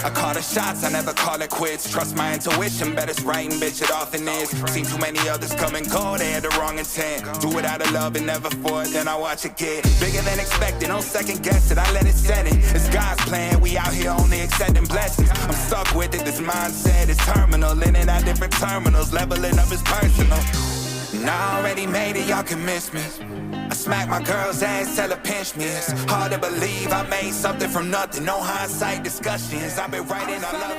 I call the shots, I never call it quits. Trust my intuition, bet it's right and bitch, it often is. Seen too many others come and go, they had the wrong intent. Do it out of love and never for it, then I watch it get bigger than expected. Don't second guess it, I let it set it. It's God's plan, we out here only accepting blessings. I'm stuck with it, this mindset is terminal. In and out different terminals, leveling up is personal. And I already made it, y'all can miss me. I smack my girl's ass, tell her pinch me. It's hard to believe I made something from nothing. No hindsight discussions, I've been writing, I love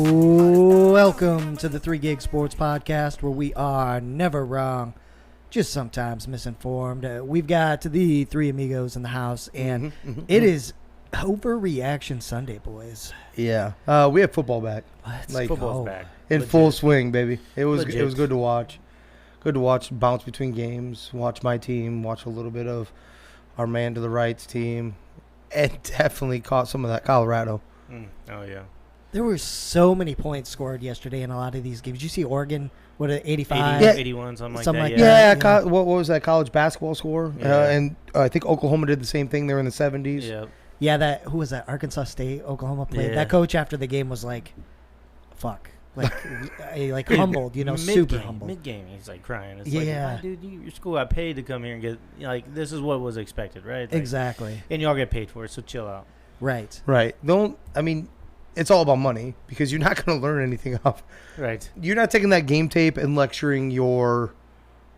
it. Welcome to the 3 Gig Sports Podcast, where we are never wrong, just sometimes misinformed. We've got the 3 amigos in the house, and it is overreaction Sunday, boys. Yeah, we have football back. Football's back in legit. full swing, baby. It was Legit. good to watch. Good to watch bounce between games, watch my team, watch a little bit of our man to the right's team, and definitely caught some of that Colorado. Oh, yeah. There were so many points scored yesterday in a lot of these games. Did you see Oregon, 85? 81, something like that. Yeah. What was that college basketball score? Yeah. And I think Oklahoma did the same thing. They were in the 70s. Yeah. Yeah, who was that? Arkansas State, Oklahoma played. Yeah. That coach after the game was like, fuck. Like humbled, super humbled. Mid-game, he's like crying. It's Yeah. like, dude, your school got paid to come here and get, this is what was expected, right? Like, Exactly. And y'all get paid for it, so chill out. Right. It's all about money because you're not going to learn anything off. Right. You're not taking that game tape and lecturing your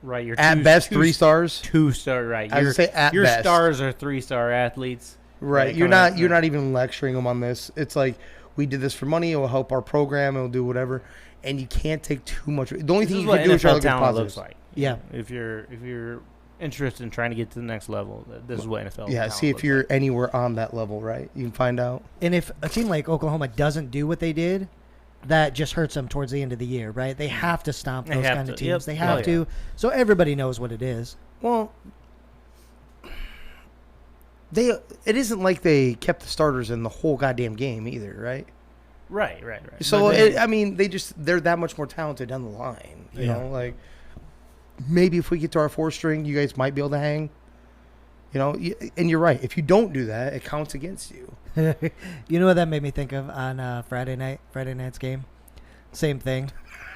Right. Your at best 3 stars. 2-star, right. I would say at your best. stars are 3-star athletes. Right. You're not even lecturing them on this. It's like, we did this for money. It will help our program. It will do whatever. And you can't take too much. The only thing you can do is try to look at talent positives. looks like. Yeah. If you're interested in trying to get to the next level, this is what NFL. Yeah. talent See if looks you're like. anywhere on that level, right? You can find out. And if a team like Oklahoma doesn't do what they did, that just hurts them towards the end of the year, right? They have to stomp those kind of teams. Yep. They have to. So everybody knows what it is. Well, it isn't like they kept the starters in the whole goddamn game either, right? Right. So they're that much more talented down the line. You know, like maybe if we get to our 4th string, you guys might be able to hang. You know, and you're right. If you don't do that, it counts against you. You know what that made me think of on Friday night's game? Same thing.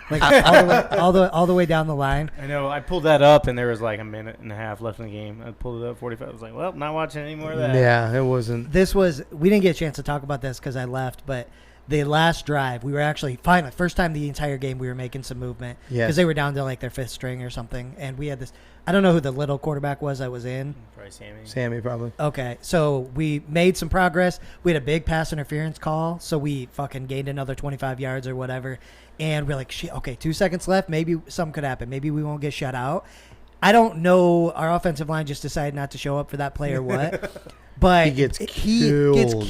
Like all the way down the line. I know. I pulled that up, and there was like a minute and a half left in the game. I pulled it up 45. I was like, well, not watching any more of that. Yeah, it wasn't. We didn't get a chance to talk about this because I left, but the last drive, we were actually finally first time the entire game we were making some movement because they were down to like their 5th string or something, and we had this. I don't know who the little quarterback was that was in. Probably Sammy, probably. Okay, so we made some progress. We had a big pass interference call, so we fucking gained another 25 yards or whatever, and we're like, shit, okay, 2 seconds left. Maybe something could happen. Maybe we won't get shut out. I don't know. Our offensive line just decided not to show up for that play or what. But he gets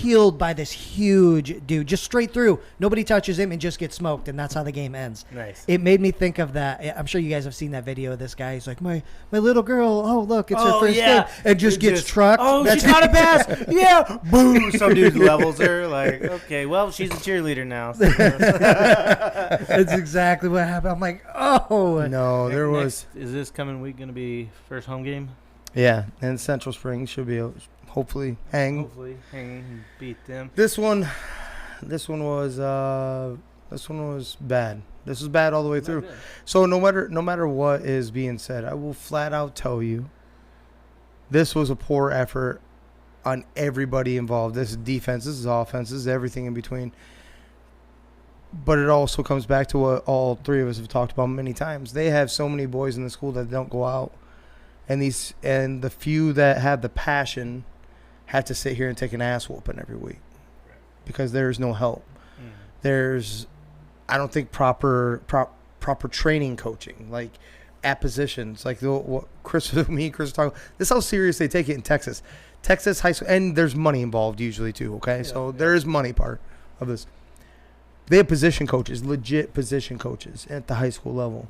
killed by this huge dude, just straight through. Nobody touches him and just gets smoked, and that's how the game ends. Nice. It made me think of that. I'm sure you guys have seen that video of this guy. He's like, my little girl, oh, look, it's her first game. And just gets trucked. Oh, she caught a pass. Yeah. Boom. Some dude levels her. Like, okay, well, she's a cheerleader now. So. That's exactly what happened. I'm like, oh. No, there was. Is this coming week going to be first home game? Yeah, and Central Springs should be hopefully hang and beat them. This one was bad. This was bad all the way through. Good. So no matter what is being said, I will flat out tell you this was a poor effort on everybody involved. This is defense, this is offense, this is everything in between. But it also comes back to what all 3 of us have talked about many times. They have so many boys in the school that don't go out. And the few that have the passion have to sit here and take an ass whooping every week because there's no help. There's, I don't think proper training coaching, like at positions, like what Chris were talking. This is how serious they take it in Texas high school, and there's money involved usually too. Okay, so there is money part of this. They have position coaches, legit position coaches at the high school level.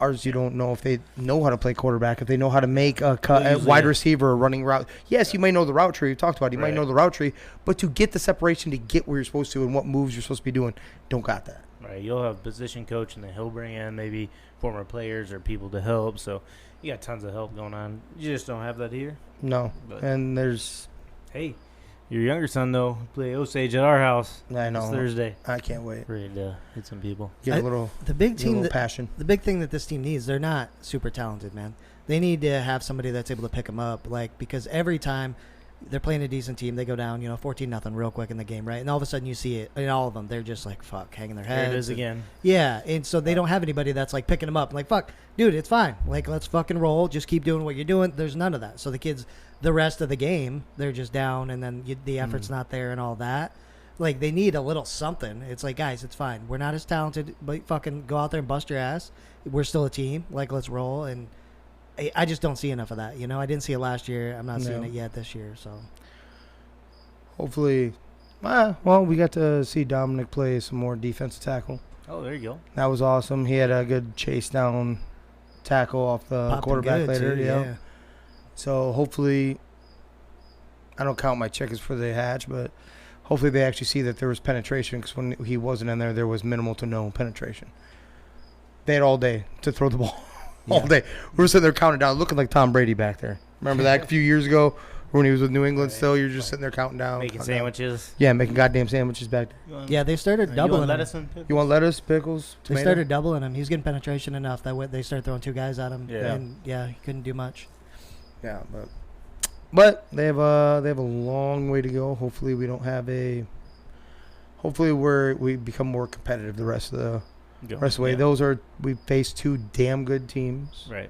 Ours, you don't know if they know how to play quarterback, if they know how to make a cut at wide receiver or running route. Yes, you may know the route tree. We talked about it. You might know the route tree, but to get the separation, to get where you're supposed to and what moves you're supposed to be doing, don't got that. Right. You'll have a position coach, and then he'll bring in maybe former players or people to help. So you got tons of help going on. You just don't have that here. No. But and there's... Hey, Your younger son, though, play Osage at our house. I know. This Thursday. I can't wait. Ready to hit some people. Get a little, The big get a team, little passion. the big thing that this team needs, they're not super talented, man. They need to have somebody that's able to pick them up, like, because every time they're playing a decent team, they go down, 14-0 real quick in the game, right? And all of a sudden you see it in all of them. They're just like, fuck, hanging their heads. There it is again. Yeah, and so they don't have anybody that's like picking them up. Like, fuck, dude, it's fine. Like, let's fucking roll. Just keep doing what you're doing. There's none of that. So the kids, the rest of the game, they're just down, and then the effort's not there and all that. Like, they need a little something. It's like, guys, it's fine. We're not as talented, but fucking go out there and bust your ass. We're still a team. Like, let's roll. And I just don't see enough of that. I didn't see it last year. I'm not seeing it yet this year. So Hopefully, well, we got to see Dominic play some more defensive tackle. Oh, there you go. That was awesome. He had a good chase down tackle off the popping quarterback good, later. too, Yeah. So hopefully, I don't count my chickens for the hatch, but hopefully they actually see that there was penetration, because when he wasn't in there was minimal to no penetration. They had all day to throw the ball. All day. We were sitting there counting down, looking like Tom Brady back there. Remember that a few years ago when he was with New England still? You're just sitting there counting down. Making counting down. sandwiches. Yeah, making goddamn sandwiches back there. Yeah, they started doubling him. lettuce and pickles? You want lettuce, pickles, They tomato? started doubling him. He's getting penetration enough that they started throwing two guys at him. Yeah. And, he couldn't do much. Yeah, but they have a long way to go. Hopefully we don't have a. Hopefully we become more competitive the rest of the way. Yeah. We faced two damn good teams. Right.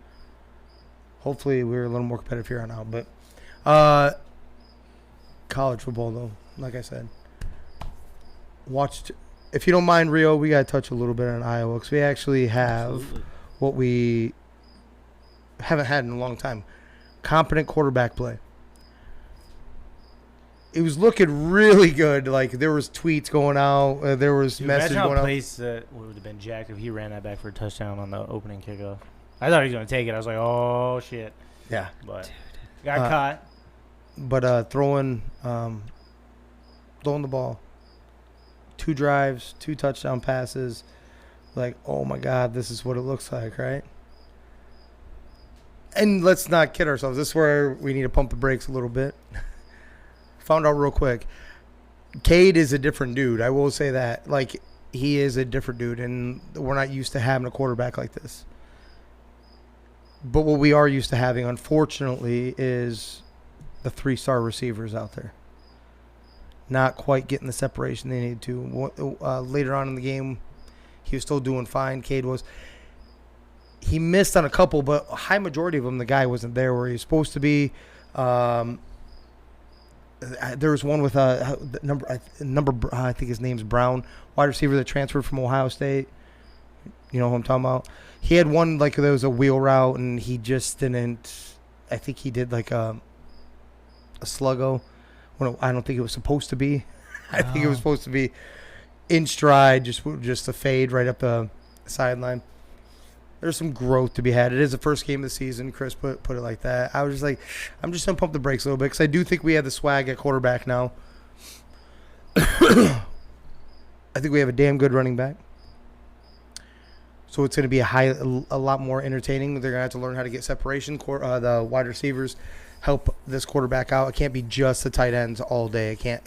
Hopefully we're a little more competitive here on out. But college football though, like I said, watched. If you don't mind, Rio, we got to touch a little bit on Iowa, because we actually have what we haven't had in a long time: competent quarterback play. It was looking really good. Like, there was tweets going out. There was messages going out. Place would have been jacked if he ran that back for a touchdown on the opening kickoff. I thought he was going to take it. I was like, oh, shit. Yeah. But got caught. But throwing the ball, 2 drives, 2 touchdown passes. Like, oh, my God, this is what it looks like, right? And let's not kid ourselves. This is where we need to pump the brakes a little bit. Found out real quick, Cade is a different dude. I will say that. Like, he is a different dude, and we're not used to having a quarterback like this. But what we are used to having, unfortunately, is the 3-star receivers out there. Not quite getting the separation they need to. Later on in the game, he was still doing fine. Cade was. He missed on a couple, but a high majority of them, the guy wasn't there where he was supposed to be. There was one with a number. I think his name's Brown, wide receiver that transferred from Ohio State. You know who I'm talking about? He had one like there was a wheel route, and he just didn't. I think he did like a sluggo. When I don't think it was supposed to be. I think it was supposed to be in stride, just a fade right up the sideline. There's some growth to be had. It is the first game of the season. Chris put it like that. I was just like, I'm just going to pump the brakes a little bit, because I do think we have the swag at quarterback now. I think we have a damn good running back. So it's going to be a lot more entertaining. They're going to have to learn how to get separation. The wide receivers help this quarterback out. It can't be just the tight ends all day. It can't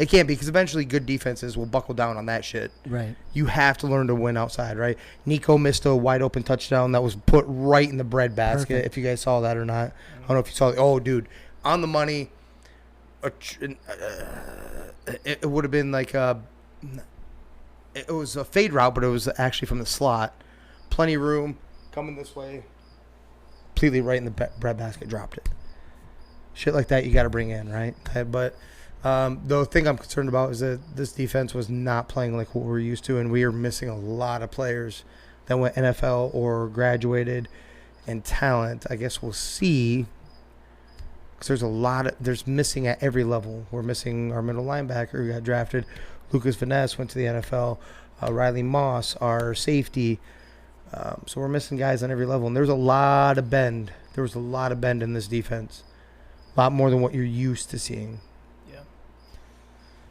be, because eventually good defenses will buckle down on that shit. Right. You have to learn to win outside, right? Nico missed a wide open touchdown that was put right in the bread basket. Perfect. If you guys saw that or not. I don't know if you saw it. Oh, dude, on the money. It would have been like it was a fade route, but it was actually from the slot. Plenty of room coming this way. Completely right in the bread basket, dropped it. Shit like that you got to bring in, right? But the thing I'm concerned about is that this defense was not playing like what we're used to, and we are missing a lot of players that went NFL or graduated. And talent, I guess we'll see, because there's missing at every level. We're missing our middle linebacker who got drafted. Lucas Vaness went to the NFL. Riley Moss, our safety. So we're missing guys on every level, and there's a lot of bend. There was a lot of bend in this defense. A lot more than what you're used to seeing.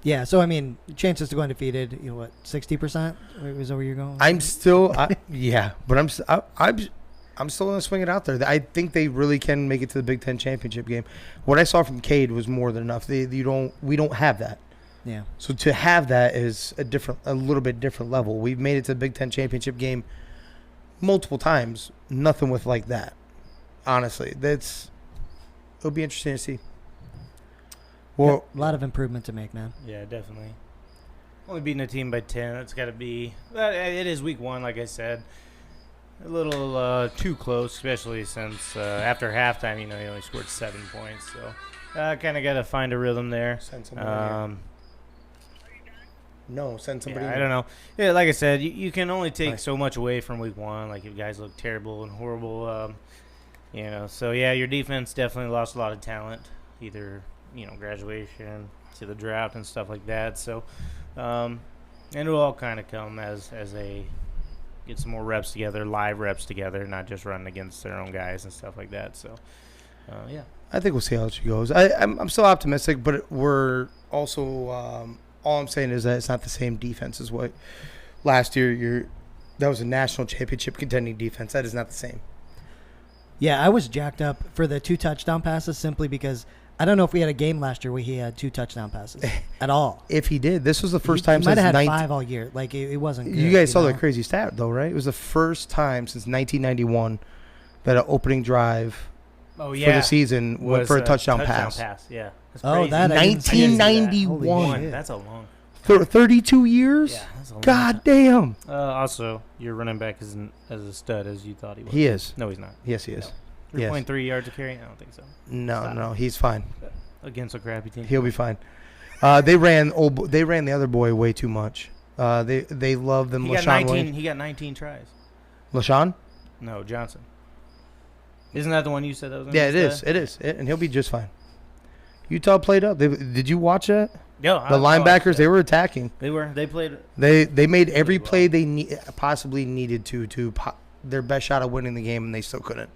Yeah, so, I mean, chances to go undefeated, 60%? Is that where you're going? I'm still, yeah, but I'm still going to swing it out there. I think they really can make it to the Big Ten championship game. What I saw from Cade was more than enough. We don't have that. Yeah. So to have that is a little bit different level. We've made it to the Big Ten championship game multiple times. Nothing with like that. Honestly, it'll be interesting to see. Well, a lot of improvement to make, man. Yeah, definitely. Only beating a team by 10, that's got to be... It is week 1, like I said. A little too close, especially since after halftime, he only scored 7 points. So kind of got to find a rhythm there. Send somebody send somebody. Yeah, I don't know. Yeah, like I said, you can only take so much away from week 1. Like, if guys look terrible and horrible, So, yeah, your defense definitely lost a lot of talent. Either, graduation to the draft and stuff like that. So, and it'll all kind of come as they get some more reps together, live reps together, not just running against their own guys and stuff like that. So, yeah. I think we'll see how it goes. I'm still optimistic, but we're also all I'm saying is that it's not the same defense as what last year. That was a national championship contending defense. That is not the same. Yeah, I was jacked up for the 2 touchdown passes simply because I don't know if we had a game last year where he had 2 touchdown passes at all. If he did, this was the first time he since might have had 5 all year. Like it wasn't good. You guys saw that crazy stat though, right? It was the first time since 1991 that an opening drive for the season went for a touchdown pass. Yeah. That's crazy. That 1991. That's a long 32 years? Yeah, that's a long God damn. Also, your running back isn't as a stud as you thought he was. He is. No, he's not. Yes, he is. 3.3 yards a carry? I don't think so. No, he's fine. Against a crappy team. He'll be fine. They ran the other boy way too much. They love them. He got 19 tries. LaShawn? No, Johnson. Isn't that the one you said that was? Yeah, it is. And he'll be just fine. Utah played up. Did you watch that? Yeah. The linebackers, they were attacking. They played. They made every play they possibly needed to their best shot of winning the game, and they still couldn't.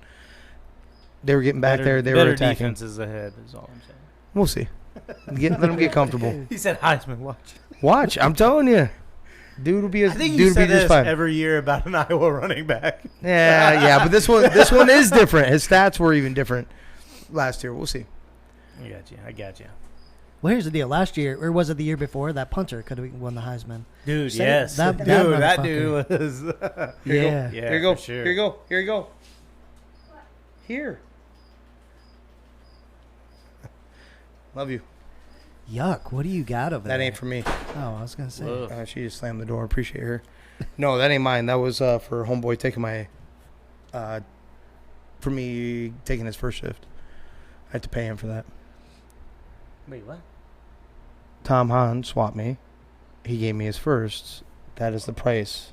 They were getting back there. They were attacking. Better defense is ahead is all I'm saying. We'll see. Let them get comfortable. He said Heisman. Watch. I'm telling you. Dude will be I think you say this every year about an Iowa running back. Yeah, but this one is different. His stats were even different last year. We'll see. I got you. Well, here's the deal. Last year, or was it the year before, that punter could have won the Heisman. Dude, yes. That dude was. Yeah. Here you go. Sure. Here you go. Here. Love you. Yuck. What do you got over there? That ain't for me. Oh, I was going to say. She just slammed the door. Appreciate her. No, that ain't mine. That was for homeboy taking my for me taking his first shift. I had to pay him for that. Wait, what? Tom Hahn swapped me. He gave me his first. That is the price.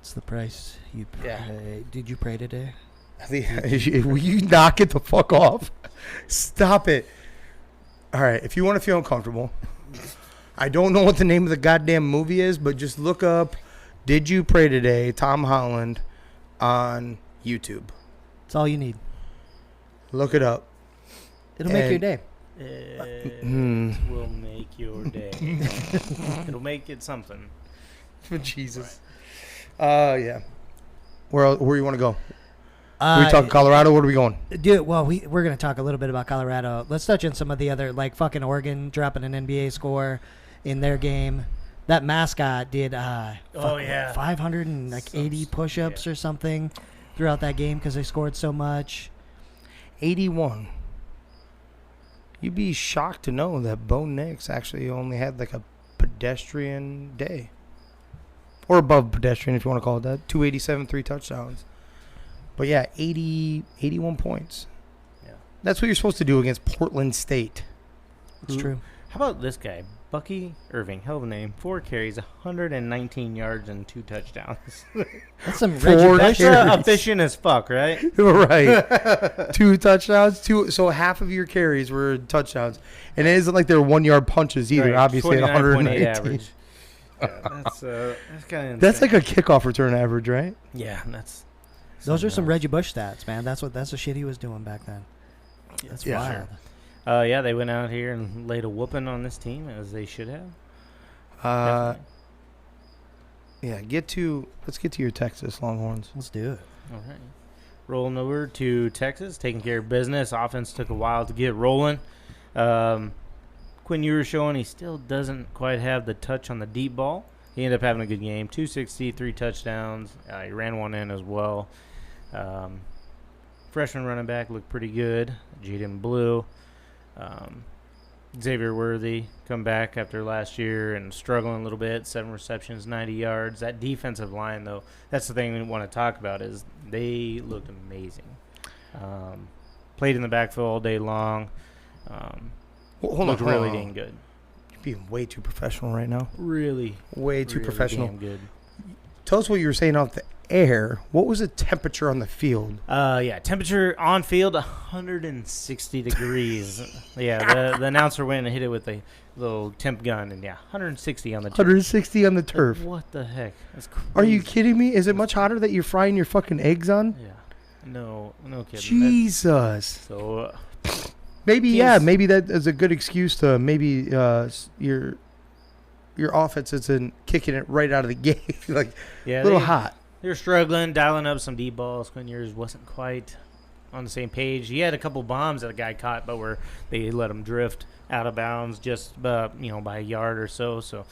It's the price you pay. Yeah. Did you pray today? Will you knock it the fuck off? Stop it. All right, if you want to feel uncomfortable, I don't know what the name of the goddamn movie is, but just look up Did You Pray Today, Tom Holland, on YouTube. That's all you need. Look it up. It'll make your day. It will make your day. It'll make it something. Jesus. Yeah. Where you want to go? We we talking Colorado? Where are we going? Dude, well, we're going to talk a little bit about Colorado. Let's touch on some of the other, like fucking Oregon dropping an NBA score in their game. That mascot did 580 push-ups or something throughout that game because they scored so much. 81. You'd be shocked to know that Bo Nix actually only had like a pedestrian day. Or above pedestrian, if you want to call it that. 287, 3 touchdowns. But yeah, 81 points. Yeah. That's what you're supposed to do against Portland State. It's true. How about this guy? Bucky Irving, hell of a name. 4 carries, 119 yards, and 2 touchdowns. That's some That's efficient as fuck, right? Right. 2 touchdowns. So half of your carries were touchdowns. And it isn't like they're 1-yard punches either, right. obviously at 119. Average. Yeah, that's kind of That's like a kickoff return average, right? Yeah, that's... Those are some Reggie Bush stats, man. That's the shit he was doing back then. That's wild. Yeah, they went out here and laid a whooping on this team, as they should have. Yeah, let's get to your Texas Longhorns. Let's do it. All right. rolling over to Texas, taking care of business. Offense took a while to get rolling. Quinn, you were showing he still doesn't quite have the touch on the deep ball. He ended up having a good game, 260, 3 touchdowns. He ran one in as well. Freshman running back looked pretty good. Jaden Blue. Xavier Worthy come back after last year and struggling a little bit. 7 receptions, 90 yards. That defensive line, though, that's the thing we want to talk about is they looked amazing. Played in the backfield all day long. Looked really dang good. You're being way too professional right now. Really Professional. damn good. Tell us what you were saying off the air. What was the temperature on the field? Temperature on field 160 degrees. The announcer went and hit it with a little temp gun, and 160 on the turf. 160 on the turf. What the heck? That's crazy. Are you kidding me? Is it much hotter that you're frying your fucking eggs on? Yeah. No kidding. Jesus. So maybe that is a good excuse to maybe your offense isn't kicking it right out of the gate. Like a little hot. They were struggling, dialing up some deep balls. Quinn Ewers wasn't quite on the same page. He had a couple bombs that the guy caught, but where they let him drift out of bounds just by a yard or so. So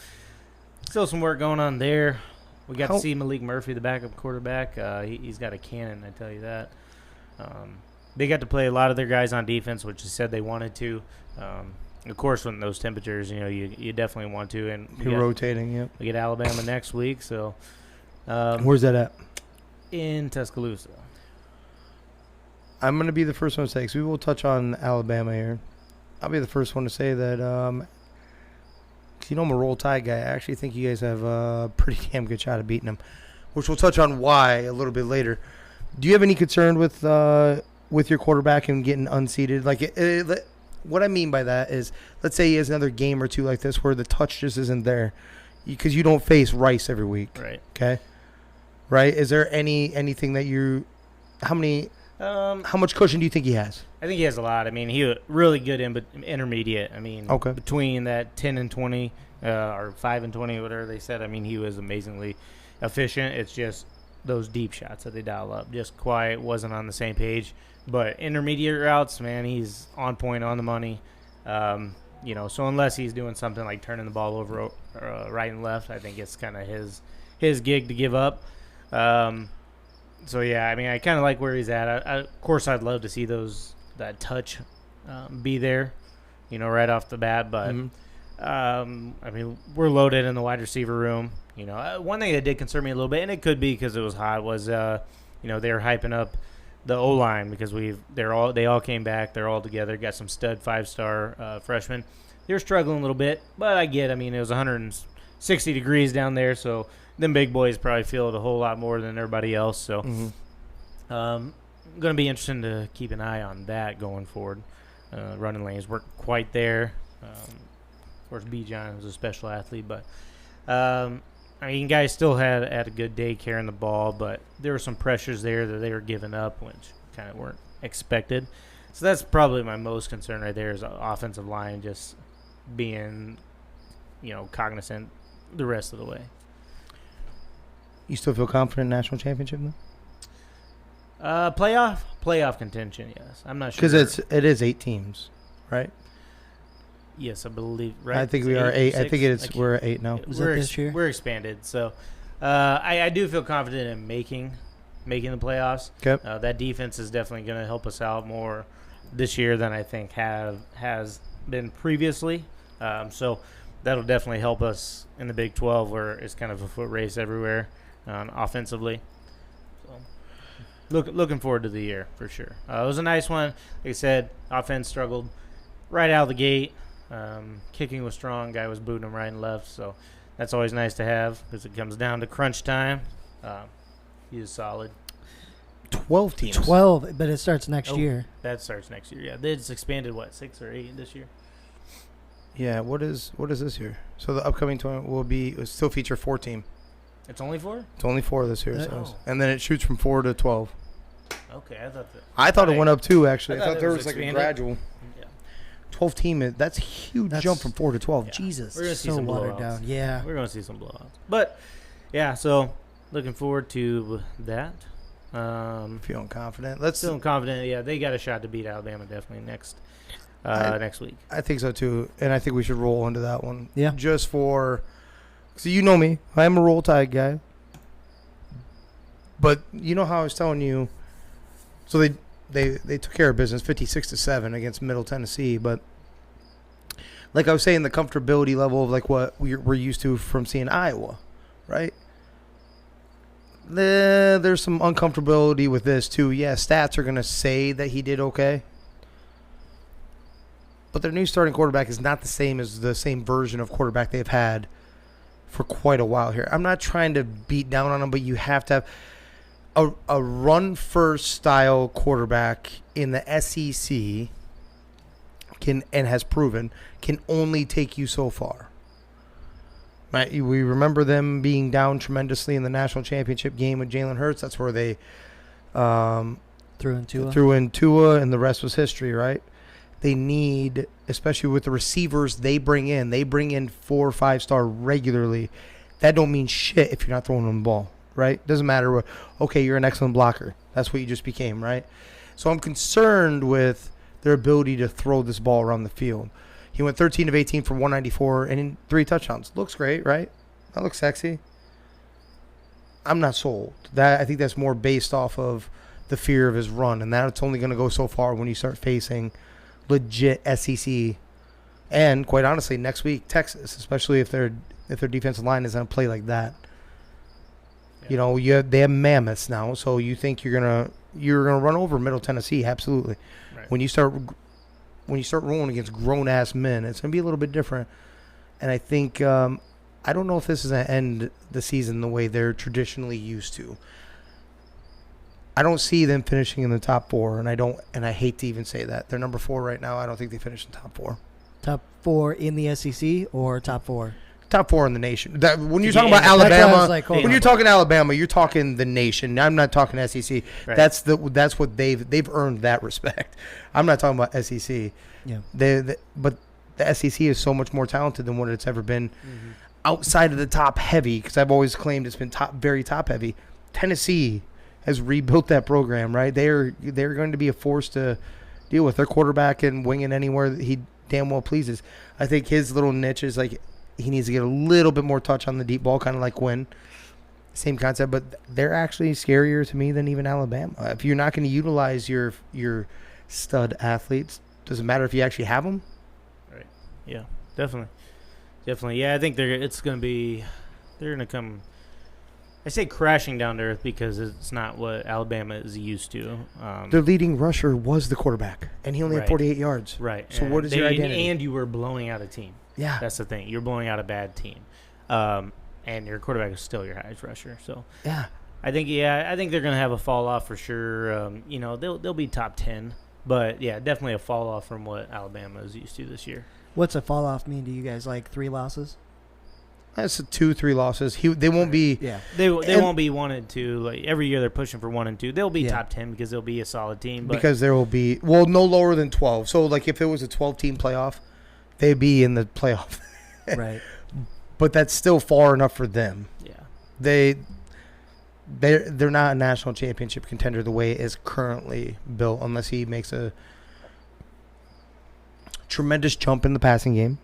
still some work going on there. We got to see Malik Murphy, the backup quarterback. He's got a cannon, I tell you that. They got to play a lot of their guys on defense, which they said they wanted to. Of course, when those temperatures, you definitely want to. And you're rotating, yep. We get Alabama next week, so. Where's that at? In Tuscaloosa. I'm going to be the first one to say, because we will touch on Alabama here. I'll be the first one to say that, I'm a Roll Tide guy. I actually think you guys have a pretty damn good shot at beating them, which we'll touch on why a little bit later. Do you have any concern with your quarterback and getting unseated? What I mean by that is, let's say he has another game or two like this where the touch just isn't there, because you don't face Rice every week. Right. Okay. Right. Is there anything that how much cushion do you think he has? I think he has a lot. I mean, he was really good intermediate. I mean, okay. Between that 10 and 20 or 5 and 20, whatever they said, I mean, he was amazingly efficient. It's just those deep shots that they dial up. Just quiet, wasn't on the same page. But intermediate routes, man, he's on point, on the money. So unless he's doing something like turning the ball over right and left, I think it's kind of his gig to give up. I mean, I kind of like where he's at. Of course, I'd love to see that touch be there, right off the bat. But I mean, we're loaded in the wide receiver room. One thing that did concern me a little bit, and it could be because it was hot, was they were hyping up the O-line because they all came back. They're all together. Got some stud 5-star freshmen. They were struggling a little bit, but I mean, it was 160 degrees down there, so them big boys probably feel it a whole lot more than everybody else. So going to be interesting to keep an eye on that going forward. Running lanes weren't quite there. Of course, B. John was a special athlete, but I mean, guys still had a good day carrying the ball, but there were some pressures there that they were giving up, which kind of weren't expected. So that's probably my most concern right there is offensive line just being, cognizant the rest of the way. You still feel confident in national championship, though? Playoff contention, yes. I'm not sure. Because it is 8 teams, right? Yes, I believe. Right. I think we are 8. I think we're at 8 now. Was it this year? We're expanded, so I do feel confident in making the playoffs. Okay. That defense is definitely going to help us out more this year than I think has been previously. So that'll definitely help us in the Big 12, where it's kind of a foot race everywhere offensively. So looking forward to the year for sure. It was a nice one. Like I said, offense struggled right out of the gate. Kicking was strong. Guy was booting him right and left, so that's always nice to have because it comes down to crunch time. He is solid. 12 teams. 12, but it starts next year. That starts next year. Yeah, it's expanded. 6 or 8 this year? Yeah. What is this year? So the upcoming tournament will still feature 4 team. It's only 4. It's only 4 this year, and then it shoots from 4 to 12. Okay, I thought it went up too. Actually, I thought there was expanded. Like a gradual. 12 team, that's a huge jump from 4 to 12. Yeah. Jesus, we're gonna see so some watered blowouts. down. Yeah, we're gonna see some blowouts. But yeah, so looking forward to that. Feeling confident. Feeling confident. Yeah, they got a shot to beat Alabama definitely next week. I think so too, and I think we should roll into that one. Yeah. Just for, so you know me, I am a Roll Tide guy. But you know how I was telling you, so they took care of business 56-7 against Middle Tennessee, but like I was saying, the comfortability level of like what we're used to from seeing Iowa, right? There's some uncomfortability with this too. Yeah, stats are going to say that he did okay. But their new starting quarterback is not the same as the same version of quarterback they've had for quite a while here. I'm not trying to beat down on them, but you have to have a run-first style quarterback in the SEC and has proven can only take you so far. Right? We remember them being down tremendously in the national championship game with Jalen Hurts. That's where they threw in Tua, and the rest was history, right? They need, especially with the receivers they bring in 4 or 5 star regularly. That don't mean shit if you're not throwing them the ball, right? Doesn't matter what. Okay, you're an excellent blocker. That's what you just became, right? So I'm concerned with their ability to throw this ball around the field. He went 13 of 18 for 194 and in 3 touchdowns. Looks great, right? That looks sexy. I'm not sold. I think that's more based off of the fear of his run, and that's only going to go so far when you start facing legit SEC and, quite honestly, next week Texas, especially if their defensive line is going to play like that. Yeah. You know, they have mammoths now, so you think you're gonna run over Middle Tennessee? Absolutely. Right. When you start rolling against grown ass men, it's gonna be a little bit different. And I think I don't know if this is gonna end the season the way they're traditionally used to. I don't see them finishing in the top 4, and I hate to even say that. They're number 4 right now. I don't think they finish in top 4. Top 4 in the SEC or top 4? Top 4 in the nation. When you're talking about Alabama, when you're talking Alabama, you're talking the nation. I'm not talking SEC. Right. That's what they've earned that respect. I'm not talking about SEC. Yeah. But the SEC is so much more talented than what it's ever been outside of the top heavy. Because I've always claimed it's been very top heavy. Tennessee has rebuilt that program, right? They're going to be a force to deal with. Their quarterback and winging anywhere that he damn well pleases. I think his little niche is like he needs to get a little bit more touch on the deep ball, kind of like Quinn. Same concept, but they're actually scarier to me than even Alabama. If you're not going to utilize your stud athletes, doesn't matter if you actually have them. Right. Yeah, definitely. Yeah, I think they're going to come. I say crashing down to earth because it's not what Alabama is used to. Their leading rusher was the quarterback, and he only had 48 yards. Right. So what is your identity? And you were blowing out a team. Yeah. That's the thing. You're blowing out a bad team. And your quarterback is still your highest rusher. So yeah. I think they're going to have a fall off for sure. They'll be top 10, but yeah, definitely a fall off from what Alabama is used to this year. What's a fall off mean to you guys? Like 3 losses? That's 2-3 losses. They won't be. Yeah, they won't be 1 and 2. Like every year, they're pushing for 1 and 2. They'll be top 10 because they'll be a solid team. Because there will be no lower than 12. So like if it was a 12-team playoff, they'd be in the playoff. Right. But that's still far enough for them. Yeah. They're not a national championship contender the way it is currently built, unless he makes a tremendous jump in the passing game,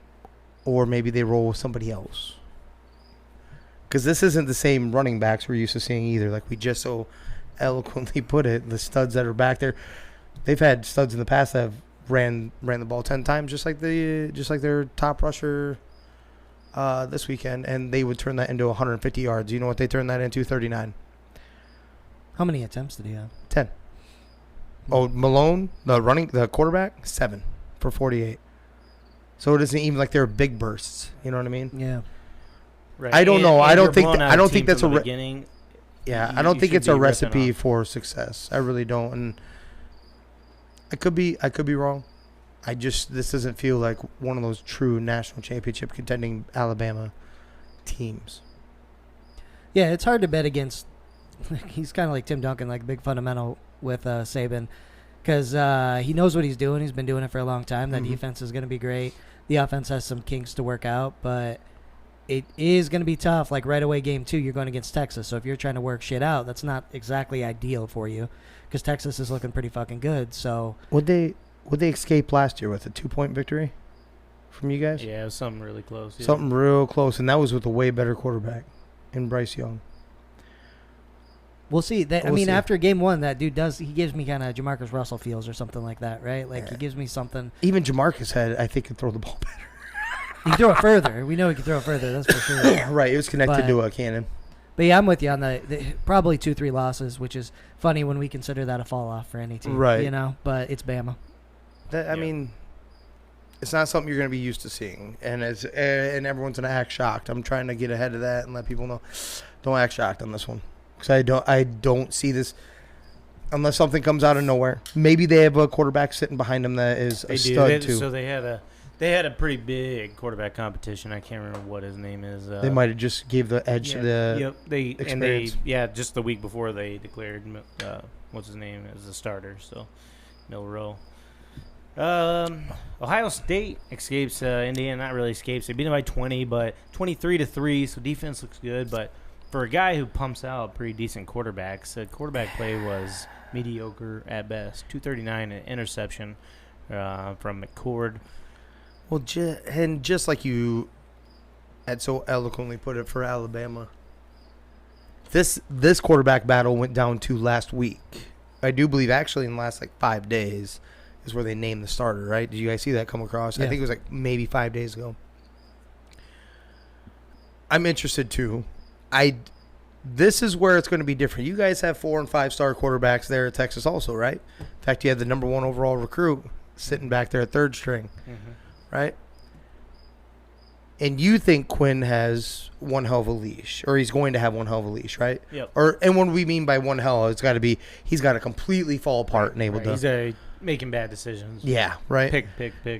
or maybe they roll with somebody else. Because this isn't the same running backs we're used to seeing either. Like we just so eloquently put it, the studs that are back there, they've had studs in the past that have ran the ball 10 times, just like their top rusher this weekend, and they would turn that into 150 yards. You know what they turned that into? 39. How many attempts did he have? 10. Oh, Malone, the quarterback, 7 for 48. So it isn't even like they're big bursts. You know what I mean? Yeah. Right. I don't know. I don't think that's a beginning. Yeah, I don't think it's a recipe for success. I really don't, and I could be wrong. This doesn't feel like one of those true national championship contending Alabama teams. Yeah, it's hard to bet against. He's kind of like Tim Duncan, like big fundamental with Saban, because he knows what he's doing. He's been doing it for a long time. That defense is going to be great. The offense has some kinks to work out, but it is going to be tough. Like right away, game 2, you're going against Texas. So if you're trying to work shit out, that's not exactly ideal for you because Texas is looking pretty fucking good. So Would they escape last year with a 2-point victory from you guys? Yeah, it was something really close. Yeah. Something real close, and that was with a way better quarterback in Bryce Young. we'll see. I We'll mean, see. after game 1, that dude he gives me kind of Jamarcus Russell feels or something like that, right? Like he gives me something. Even Jamarcus I think, could throw the ball better. He can throw it further. We know he can throw it further. That's for sure. Right, it was connected But- to a cannon. But yeah, I'm with you on the probably 2-3 losses, which is funny when we consider that a fall off for any team, Right. You know, but it's Bama. I mean, it's not something you're going to be used to seeing, and everyone's going to act shocked. I'm trying to get ahead of that and let people know, don't act shocked on this one, because I don't see this unless something comes out of nowhere. Maybe they have a quarterback sitting behind them that is a stud too. So they had a pretty big quarterback competition. I can't remember what his name is. They might have just gave the edge to the experience. Just the week before they declared what's his name as the starter. So Milroe. Ohio State escapes Indiana. Not really escapes. They beat them by 20, but 23-3. So defense looks good. But for a guy who pumps out pretty decent quarterbacks, quarterback play was mediocre at best. 239 an interception from McCord. Well, just like you had so eloquently put it for Alabama, this quarterback battle went down to last week. I do believe actually in the last 5 days is where they named the starter, right? Did you guys see that come across? Yeah. I think it was maybe 5 days ago. I'm interested too. This is where it's going to be different. You guys have 4- and 5-star quarterbacks there at Texas also, right? In fact, you had the number 1 overall recruit sitting back there at third string. Right? And you think Quinn has one hell of a leash, or he's going to have one hell of a leash, right? Yep. And when we mean by one hell, it's got to be he's got to completely fall apart and able to. He's making bad decisions. Yeah, right. Pick. Yeah.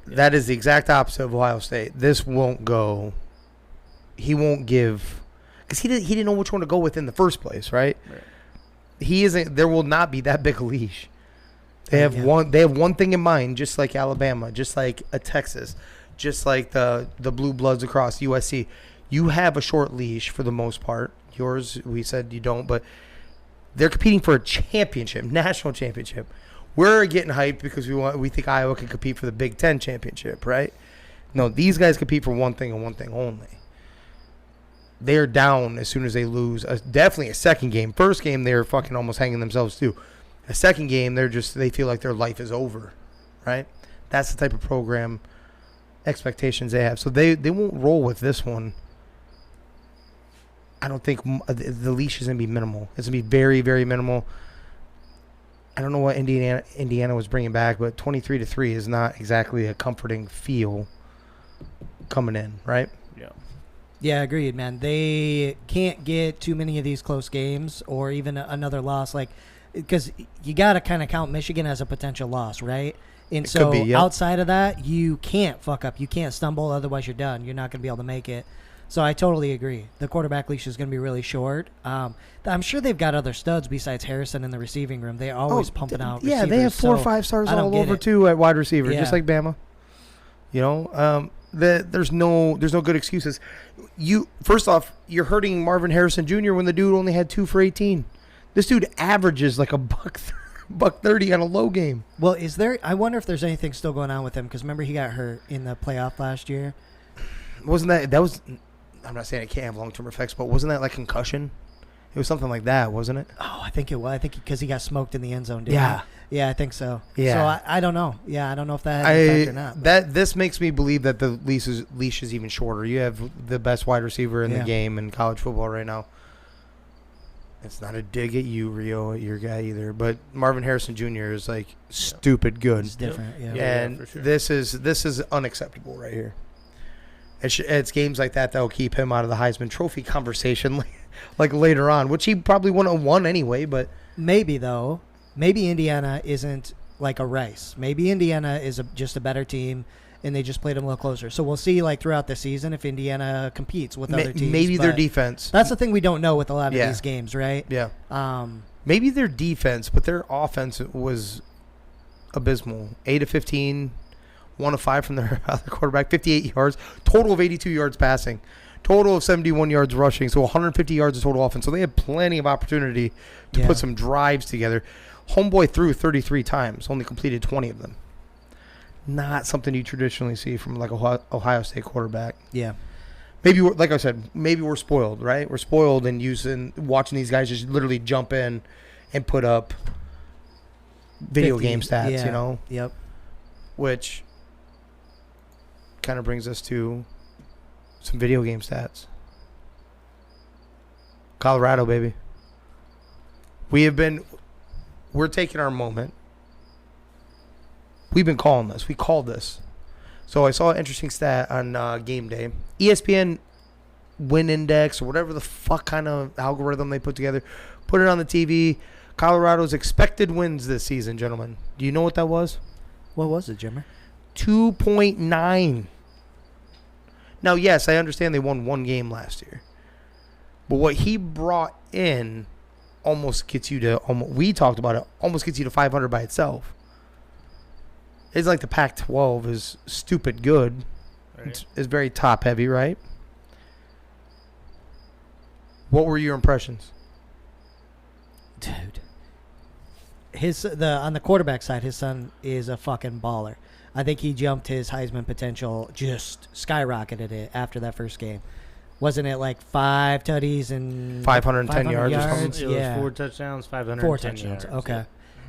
That is the exact opposite of Ohio State. This won't go. He won't give because he didn't know which one to go with in the first place, right? He isn't. There will not be that big a leash. They have one. They have one thing in mind, just like Alabama, just like a Texas, just like the blue bloods across USC. You have a short leash for the most part. Yours, we said you don't, but they're competing for a championship, national championship. We're getting hyped because we think Iowa can compete for the Big Ten championship, right? No, these guys compete for one thing and one thing only. They are down as soon as they lose. Definitely a second game. First game, they're fucking almost hanging themselves too. A second game, they feel like their life is over, right? That's the type of program expectations they have. So they won't roll with this one. I don't think the leash is going to be minimal. It's going to be very, very minimal. I don't know what Indiana was bringing back, but 23-3 is not exactly a comforting feel coming in, right? Yeah, agreed, man. They can't get too many of these close games or even another loss, because you got to kind of count Michigan as a potential loss, right? And It so could be, yep. outside of that, you can't fuck up. You can't stumble, otherwise you're done. You're not going to be able to make it. So I totally agree. The quarterback leash is going to be really short. I'm sure they've got other studs besides Harrison in the receiving room. They're always pumping out receivers. Yeah, they have 4 or 5 stars all over too at wide receiver, just like Bama. You know, there's no good excuses. First off, you're hurting Marvin Harrison Jr. when the dude only had 2 for 18. This dude averages like $130 on a low game. Well, I wonder if there's anything still going on with him, because remember he got hurt in the playoff last year. Wasn't that was? I'm not saying it can't have long-term effects, but wasn't that like concussion? It was something like that, wasn't it? Oh, I think it was. I think because he got smoked in the end zone. Yeah. Yeah, I think so. Yeah. So I don't know. Yeah, I don't know if that had an effect or not. This makes me believe that the leash is even shorter. You have the best wide receiver in the game in college football right now. It's not a dig at you, Rio, at your guy either. But Marvin Harrison Jr. is stupid good. It's different. Yeah. And for sure. this is unacceptable right here. It's games like that will keep him out of the Heisman Trophy conversation later on, which he probably wouldn't have won anyway. But maybe Indiana isn't like a Rice. Maybe Indiana is just a better team, and they just played them a little closer. So we'll see throughout the season if Indiana competes with other teams. Maybe their defense. That's the thing we don't know with a lot of these games, right? Yeah. Maybe their defense, but their offense was abysmal. 8 of 15. 1 of 5 from their other quarterback, 58 yards, total of 82 yards passing. Total of 71 yards rushing, so 150 yards of total offense. So they had plenty of opportunity to put some drives together. Homeboy threw 33 times, only completed 20 of them. Not something you traditionally see from like a Ohio State quarterback. Yeah. Maybe, like I said, maybe we're spoiled, right? We're spoiled and watching these guys just literally jump in and put up video 50, game stats, yeah. you know? Yep. Which kind of brings us to some video game stats. Colorado, baby. We're taking our moment. We've been calling this. We called this. So I saw an interesting stat on game day. ESPN win index or whatever the fuck kind of algorithm they put together. Put it on the TV. Colorado's expected wins this season, gentlemen. Do you know what that was? What was it, Jimmer? 2.9. Now, yes, I understand they won one game last year. But what he brought in almost gets you to, we talked about it, almost gets you to 500 by itself. It's like the Pac-12 is stupid good. Right. It's very top-heavy, right? What were your impressions? Dude. On the quarterback side, his son is a fucking baller. I think he jumped his Heisman potential, just skyrocketed it after that first game. Wasn't it like 5 tutties and 510 yards or something? It was Yeah. 4 touchdowns, 510 4 touchdowns. yards. Okay.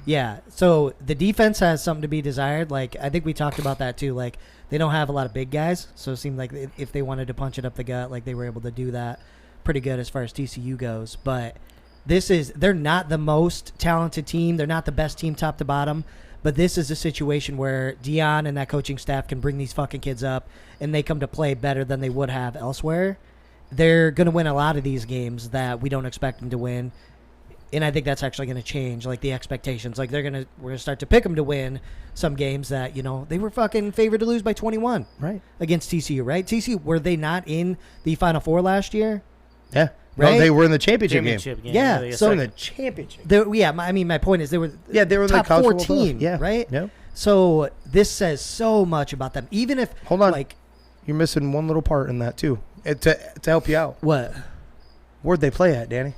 Yeah. So the defense has something to be desired. Like, I think we talked about that too. Like, they don't have a lot of big guys. So it seemed like if they wanted to punch it up the gut, like they were able to do that pretty good as far as TCU goes. But they're not the most talented team. They're not the best team top to bottom. But this is a situation where Dion and that coaching staff can bring these fucking kids up and they come to play better than they would have elsewhere. They're going to win a lot of these games that we don't expect them to win. And I think that's actually going to change, like, the expectations. Like, we're going to start to pick them to win some games that, you know, they were fucking favored to lose by 21. Right. Against TCU, right? TCU, were they not in the Final Four last year? Yeah. Right? No, they were in the championship game. Yeah, Really, so in the championship game. My point is they were Yeah, they were in the top college 14, football. Yeah. right? Yep. So this says so much about them. Even if, Hold on. like, You're missing one little part in that, too. To help you out. what? Where'd they play at, Danny?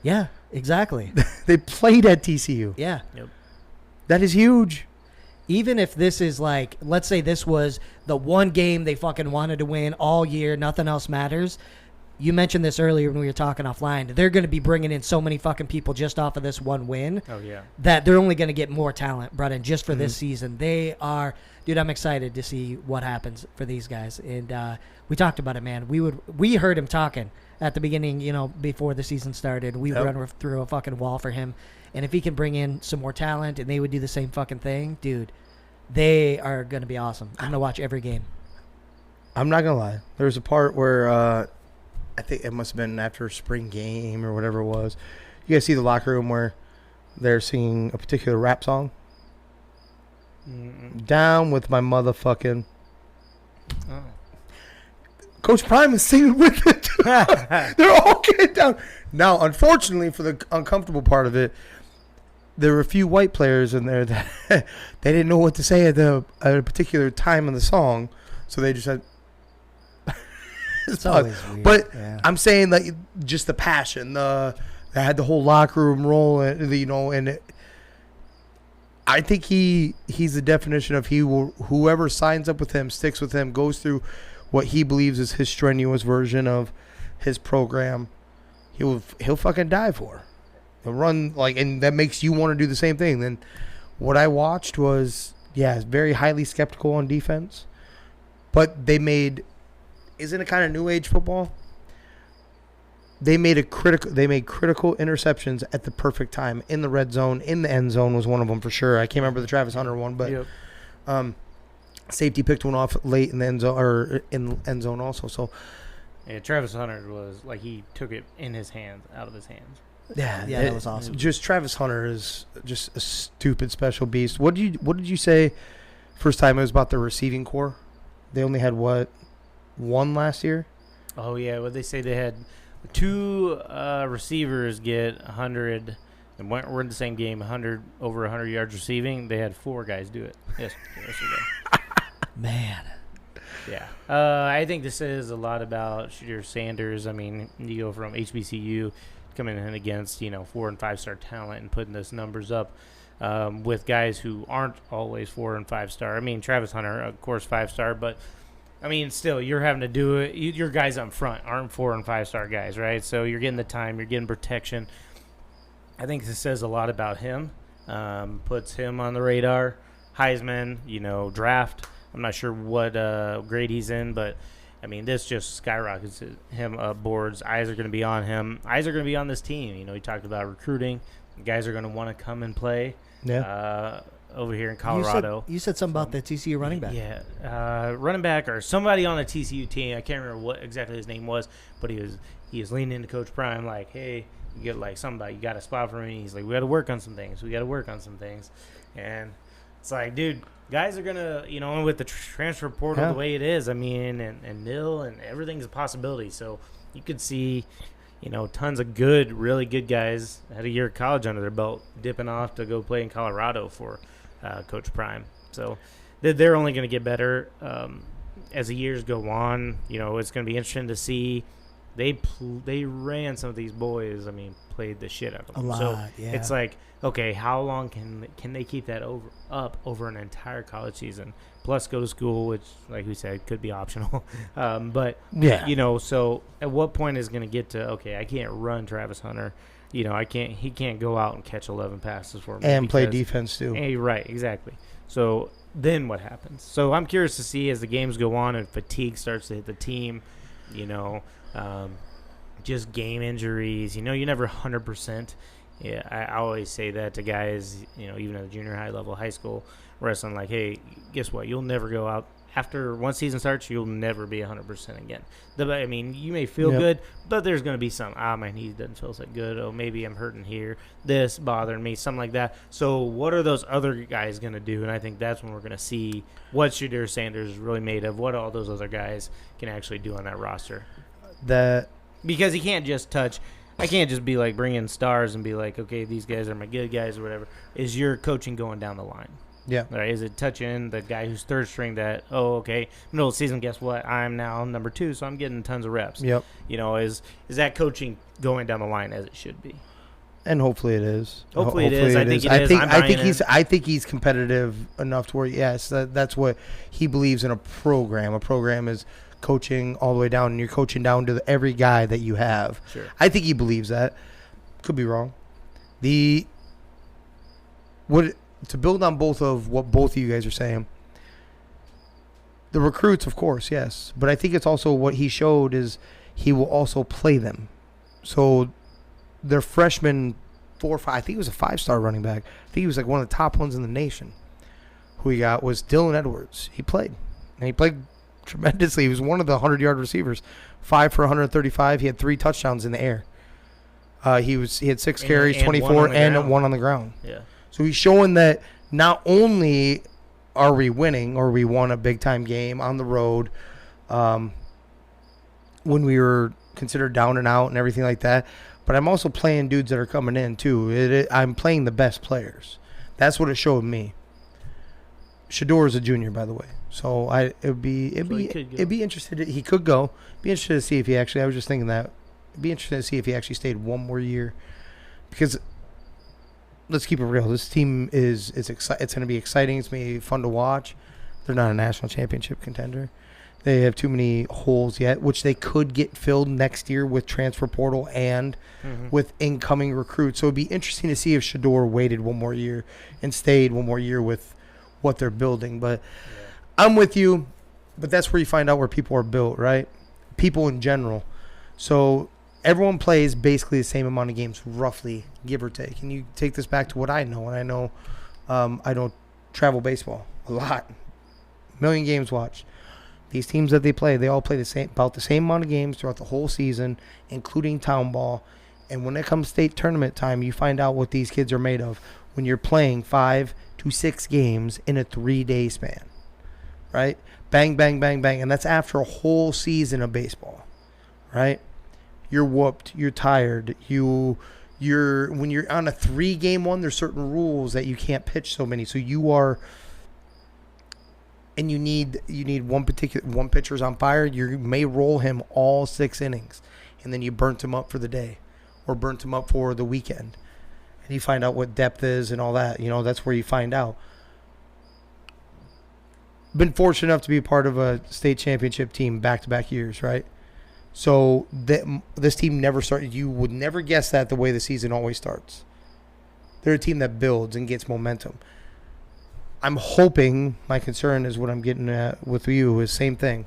Yeah, exactly. They played at TCU. Yeah. Yep. That is huge. Even if this is like, let's say this was the one game they fucking wanted to win all year, nothing else matters. You mentioned this earlier when we were talking offline. They're going to be bringing in so many fucking people just off of this one win. Oh, yeah. That they're only going to get more talent brought in just for this season. They are, dude, I'm excited to see what happens for these guys. And we talked about it, man. We heard him talking at the beginning, you know, before the season started. We run through a fucking wall for him. And if he can bring in some more talent and they would do the same fucking thing, dude, they are going to be awesome. I'm going to watch every game. I'm not going to lie. There was a part where I think it must have been after a spring game or whatever it was. You guys see the locker room where they're singing a particular rap song? Down with my motherfucking. Oh. Coach Prime is singing with it. They're all getting down. Now, unfortunately, for the uncomfortable part of it, there were a few white players in there that they didn't know what to say at a particular time in the song, so they just had. It's always weird. But yeah. I'm saying, like, just the passion, they had the whole locker room rolling, you know, and I think he's the definition of whoever signs up with him, sticks with him, goes through what he believes is his strenuous version of his program, he'll fucking die for. He'll run, like, and that makes you want to do the same thing. Then what I watched was, very highly skeptical on defense, but they made. Isn't it kind of new age football? They made critical interceptions at the perfect time in the red zone, in the end zone was one of them for sure. I can't remember the Travis Hunter one, but safety picked one off late in the end zone or in end zone also. So yeah, Travis Hunter was like he took it in his hands, out of his hands. Yeah, that was awesome. Just Travis Hunter is just a stupid special beast. What did you say first time it was about the receiving core? They only had one last year? Oh, yeah. What they say they had 2 receivers get 100 and we're in the same game, over 100 yards receiving. They had 4 guys do it yesterday. Man. Yeah. I think this says a lot about Shadur Sanders. I mean, you go from HBCU coming in against, 4 and 5 star talent and putting those numbers up with guys who aren't always 4 and 5 star. I mean, Travis Hunter, of course, 5 star, but I mean, still, you're having to do it. Your guys up front aren't 4 and 5 star guys, right? So you're getting the time, you're getting protection. I think this says a lot about him. Puts him on the radar. Heisman, draft. I'm not sure what grade he's in, but, I mean, this just skyrockets him up boards. Eyes are going to be on him. Eyes are going to be on this team. He talked about recruiting. Guys are going to want to come and play over here in Colorado. You said something about the TCU running back. Yeah, running back or somebody on the TCU team. I can't remember what exactly his name was, but he was leaning into Coach Prime like, hey, you get like somebody, you got a spot for me. He's like, we got to work on some things. And it's like, dude, guys are going to, with the transfer portal the way it is, I mean, and nil and everything's a possibility. So you could see, tons of really good guys had a year of college under their belt dipping off to go play in Colorado for Coach Prime. So they're only going to get better as the years go on. It's going to be interesting to see. They ran some of these boys. I mean, played the shit out of them. It's like, okay, how long can they keep that up over an entire college season? Plus, go to school, which, like we said, could be optional. But so at what point is going to get to, okay, I can't run Travis Hunter. He can't go out and catch 11 passes for me and play defense too. Right, exactly. So then what happens? So I'm curious to see as the games go on and fatigue starts to hit the team. Just game injuries. You never 100%. Yeah, I always say that to guys, even at the junior high level, high school wrestling, like, hey, guess what? You'll never go out. After one season starts, you'll never be 100% again. I mean, you may feel good, but there's going to be some, my knee doesn't feel so good. Oh, maybe I'm hurting here. This bothering me, something like that. So what are those other guys going to do? And I think that's when we're going to see what Shadur Sanders is really made of, what all those other guys can actually do on that roster. Because he can't just touch. I can't just be like bring in stars and be like, okay, these guys are my good guys or whatever. Is your coaching going down the line? Yeah. Right? Is it touching the guy who's third string that, middle of the season, guess what? I'm now number 2, so I'm getting tons of reps. Yep. Is that coaching going down the line as it should be? And hopefully it is. Hopefully it is. I think it is. I think he's competitive enough to where, yes, that's what he believes in a program. A program is coaching all the way down, and you're coaching down to every guy that you have. Sure. I think he believes that. Could be wrong. To build on both of what both of you guys are saying, the recruits, of course, yes. But I think it's also what he showed is he will also play them. So their freshman 4 or 5, I think he was a 5-star running back. I think he was like one of the top ones in the nation. Who he got was Dylan Edwards. He played. And he played tremendously. He was one of the 100-yard receivers. 5 for 135. He had 3 touchdowns in the air. He had 6 carries, 24, and 1 on the ground. Yeah. So he's showing that not only are we winning or we won a big-time game on the road when we were considered down and out and everything like that, but I'm also playing dudes that are coming in too. I'm playing the best players. That's what it showed me. Shador is a junior, by the way. So it'd be interested. He could go. Be interested to see if he actually. I was just thinking that. It'd be interesting to see if he actually stayed one more year, because let's keep it real. This team it's going to be exciting. It's going to be fun to watch. They're not a national championship contender. They have too many holes yet, which they could get filled next year with transfer portal and with incoming recruits. So it'd be interesting to see if Shador waited one more year and stayed one more year with what they're building. But I'm with you. But that's where you find out where people are built, right? People in general. So everyone plays basically the same amount of games, roughly, give or take. And you take this back to what I know, and I know I don't travel baseball a lot. A million games watched. These teams that they all play about the same amount of games throughout the whole season, including town ball. And when it comes state tournament time, you find out what these kids are made of when you're playing 5 to 6 games in a 3-day span, right? Bang, bang, bang, bang. And that's after a whole season of baseball, right? You're whooped. You're tired. When you're on a 3 game one, there's certain rules that you can't pitch so many. So you are and you need one pitcher's on fire, you may roll him all 6 innings, and then you burnt him up for the day, or burnt him up for the weekend, and you find out what depth is and all that. That's where you find out. Been fortunate enough to be a part of a state championship team back-to-back years, right? So this team never started. You would never guess that the way the season always starts. They're a team that builds and gets momentum. I'm hoping, my concern is what I'm getting at with you is same thing.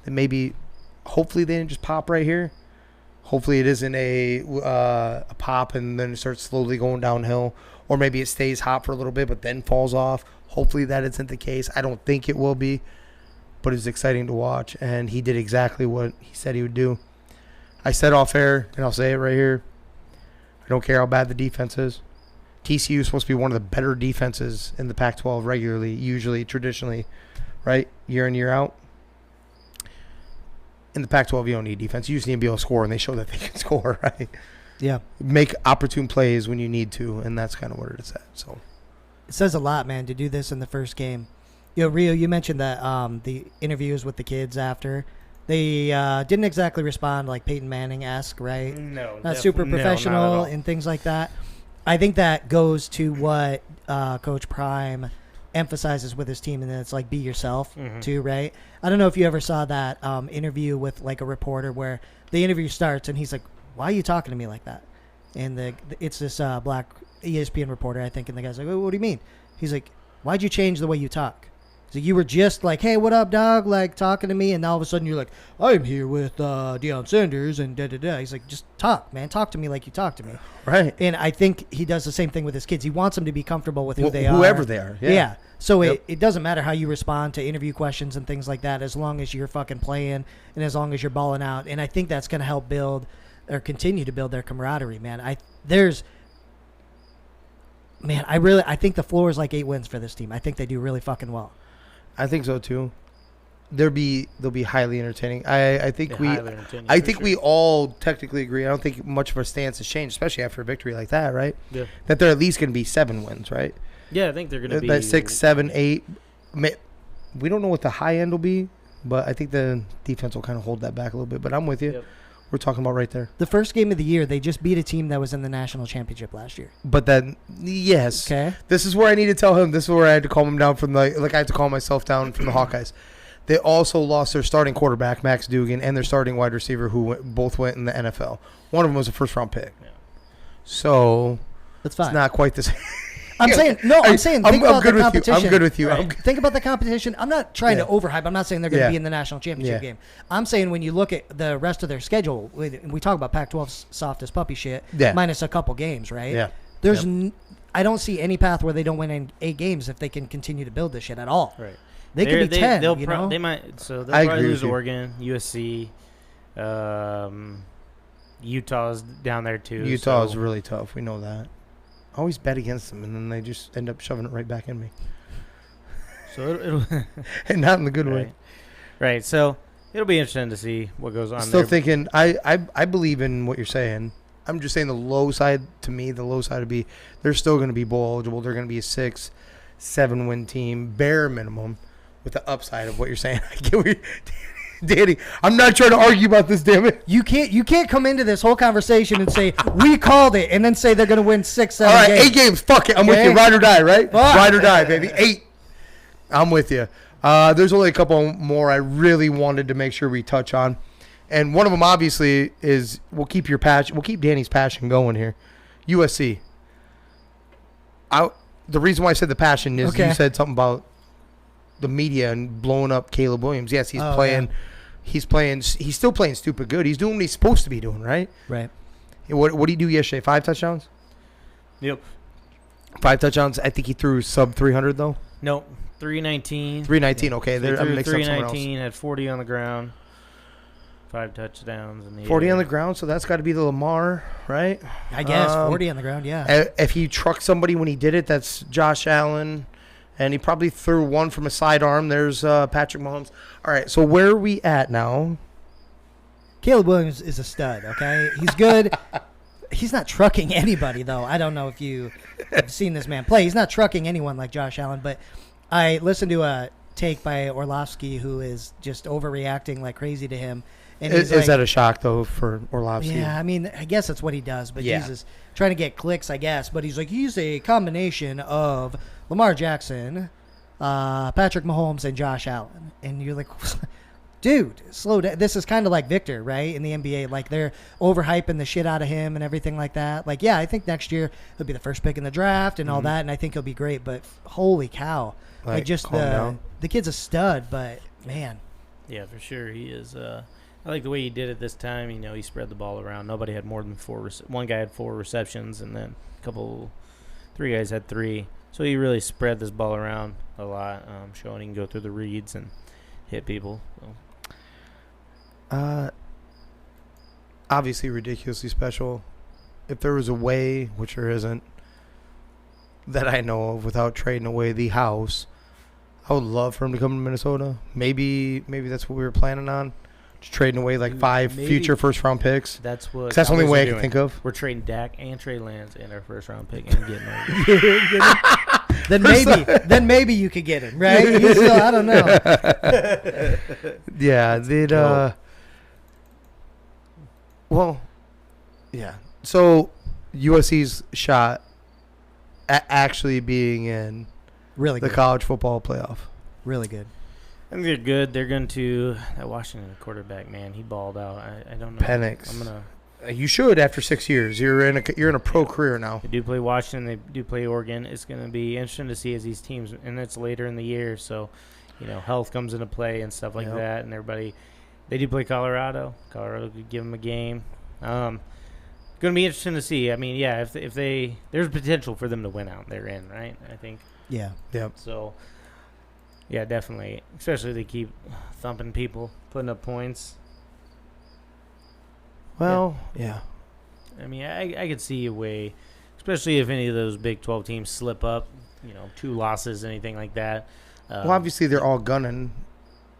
That maybe, hopefully they didn't just pop right here. Hopefully it isn't a pop and then it starts slowly going downhill. Or maybe it stays hot for a little bit but then falls off. Hopefully that isn't the case. I don't think it will be. But it's exciting to watch. And he did exactly what he said he would do. I said off air, and I'll say it right here. I don't care how bad the defense is. TCU is supposed to be one of the better defenses in the Pac-12 regularly, usually, traditionally, right? Year in, year out. In the Pac-12, you don't need defense. You just need to be able to score, and they show that they can score, right? Yeah. Make opportune plays when you need to, and that's kind of what it is at. So it says a lot, man, to do this in the first game. Rio, you mentioned that the interviews with the kids after, they didn't exactly respond like Peyton Manning-esque, right? No. Not super professional not at all. and things like that. I think that goes to what Coach Prime emphasizes with his team, and then it's like be yourself too, right? I don't know if you ever saw that interview with like a reporter where the interview starts and he's like, "Why are you talking to me like that?" And it's this black ESPN reporter, I think, and the guy's like, "What do you mean?" He's like, "Why'd you change the way you talk?" So you were just like, "Hey, what up, dog?" Like talking to me, and all of a sudden you're like, "I'm here with Deion Sanders," and da da da. He's like, "Just talk, man. Talk to me like you talk to me." Right. And I think he does the same thing with his kids. He wants them to be comfortable with who they are. Whoever they are. Yeah. So Yep. it doesn't matter how you respond to interview questions and things like that, as long as you're fucking playing and as long as you're balling out. And I think that's going to help build or continue to build their camaraderie, man. I think the floor is like 8 wins for this team. I think they do really fucking well. I think so too. They'll be highly entertaining. I think we all technically agree. I don't think much of our stance has changed, especially after a victory like that, right? Yeah. That they're at least going to be 7 wins, right? Yeah, I think they're going to be that 6, 7, 8. We don't know what the high end will be, but I think the defense will kind of hold that back a little bit. But I'm with you. Yep. We're talking about right there. The first game of the year, they just beat a team that was in the national championship last year. But then, yes. Okay. This is where I need to tell him. This is where I had to calm him down from I had to calm myself down from the Hawkeyes. They also lost their starting quarterback, Max Dugan, and their starting wide receiver, who both went in the NFL. One of them was a first-round pick. Yeah. So that's fine. It's not quite the same. I'm saying think about the competition. I'm good with you. Right? Think about the competition. I'm not trying to overhype. I'm not saying they're going to be in the national championship game. I'm saying when you look at the rest of their schedule, we talk about Pac-12's softest puppy shit, minus a couple games, right? Yeah. There's I don't see any path where they don't win in 8 games if they can continue to build this shit at all. Right. They could be 10. They might. So they'll probably lose Oregon, USC, Utah's down there too. Utah's really tough. We know that. I always bet against them, and then they just end up shoving it right back in me. So it'll and not in the good way. Right. So it'll be interesting to see what goes on. Still thinking, I believe in what you're saying. I'm just saying the low side would be they're still going to be bowl eligible. They're going to be a 6, 7 win team, bare minimum, with the upside of what you're saying. I get what you're Danny, I'm not trying to argue about this, damn it. You can't come into this whole conversation and say we called it, and then say they're going to win 6, 7 games. All right, games. 8 games. Fuck it. I'm with you. Ride or die, right? Ride or die, baby. 8. I'm with you. There's only a couple more I really wanted to make sure we touch on, and one of them obviously is we'll keep Danny's passion going here. USC. The reason why I said the passion is you said something about the media and blowing up Caleb Williams. Yes, he's playing. Yeah. He's still playing stupid good. He's doing what he's supposed to be doing, right? Right. What did he do yesterday? 5 touchdowns? Yep. 5 touchdowns. I think he threw sub 300 though. Nope. 319. 319. Okay, so I'm mixing up 319. Had 40 on the ground. 5 touchdowns in the 40 air. on the ground. So that's got to be the Lamar, right? I guess 40 on the ground. Yeah. If he trucked somebody when he did it, that's Josh Allen. And he probably threw one from a sidearm. There's Patrick Mahomes. All right, so where are we at now? Caleb Williams is a stud, okay? He's good. He's not trucking anybody, though. I don't know if you have seen this man play. He's not trucking anyone like Josh Allen. But I listened to a take by Orlovsky, who is just overreacting like crazy to him. And Is he's like, that a shock, though, for Orlovsky? yeah, I mean, I guess that's what he does, but Yeah. Jesus, trying to get clicks, I guess. But he's like, he's a combination of Lamar Jackson, Patrick Mahomes, and Josh Allen. And you're like, dude, slow down. This is kind of like Victor, right, in the NBA. Like, they're overhyping the shit out of him and everything like that. Like, yeah, I think next year he'll be the first pick in the draft and all that, and I think he'll be great. But holy cow. Like just calm down. the kid's a stud, but, man. Yeah, for sure. He is. I like the way he did it this time. You know, he spread the ball around. Nobody had more than one guy had 4 receptions, and then 3 guys had 3. So he really spread this ball around a lot, showing he can go through the reads and hit people. So. Obviously ridiculously special. If there was a way, which there isn't, that I know of, without trading away the house, I would love for him to come to Minnesota. Maybe that's what we were planning on. Just trading away like 5 future first-round picks. That's what. 'Cause that's the only Cowboys way are I can doing. think of. We're trading Dak and Trey Lance and our first-round pick and getting over. Then maybe you could get him, right? You still, I don't know. Yeah, they'd well, yeah. So USC's shot at actually being in Really the good. college football playoff. Really good. I think they're good. They're going to that Washington quarterback. Man, he balled out. I don't know. Penix. I'm gonna. You should after 6 years. You're in a pro career now. They do play Washington. They do play Oregon. It's going to be interesting to see as these teams, and it's later in the year, so health comes into play and stuff like that. And everybody, they do play Colorado. Colorado could give them a game. Going to be interesting to see. I mean, yeah, if they there's potential for them to win out. They're in, right? I think. Yeah. Yep. So, yeah, definitely. Especially if they keep thumping people, putting up points. Well, yeah. I mean, I could see a way, especially if any of those Big 12 teams slip up, 2 losses, anything like that. Well, obviously they're all gunning.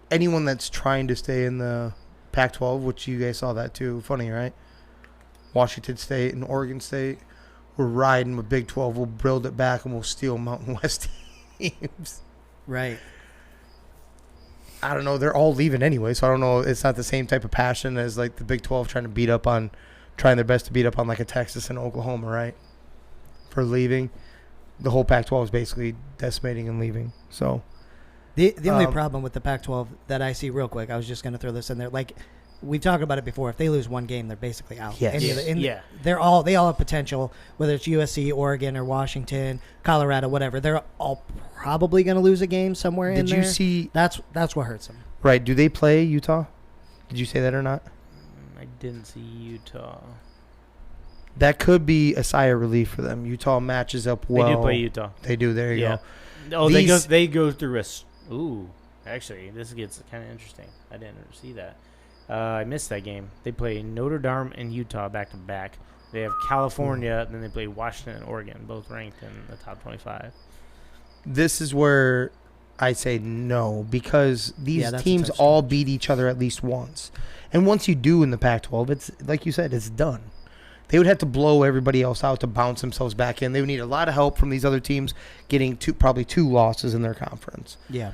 Anyone that's trying to stay in the Pac-12, which you guys saw that too. Funny, right? Washington State and Oregon State. We're riding with Big 12. We'll build it back and we'll steal Mountain West teams. Right. I don't know. They're all leaving anyway, so I don't know. It's not the same type of passion as like the Big 12 trying their best to beat up on like a Texas and Oklahoma, right? For leaving. The whole Pac-12 is basically decimating and leaving. So The only problem with the Pac-12 that I see real quick, I was just going to throw this in there. Like, we've talked about it before. If they lose one game, they're basically out. Yes. They all have potential, whether it's USC, Oregon, or Washington, Colorado, whatever. They're all probably going to lose a game somewhere in there. Did you see? That's what hurts them. Right. Do they play Utah? Did you say that or not? I didn't see Utah. That could be a sigh of relief for them. Utah matches up well. They do play Utah. They do. There you go. Oh, they go through ooh, actually, this gets kind of interesting. I didn't see that. I missed that game. They play Notre Dame and Utah back to back. They have California, then they play Washington and Oregon, both ranked in the top 25. This is where I say no, because these teams all beat each other at least once. And once you do in the Pac-12, it's like you said, it's done. They would have to blow everybody else out to bounce themselves back in. They would need a lot of help from these other teams getting probably 2 losses in their conference. Yeah.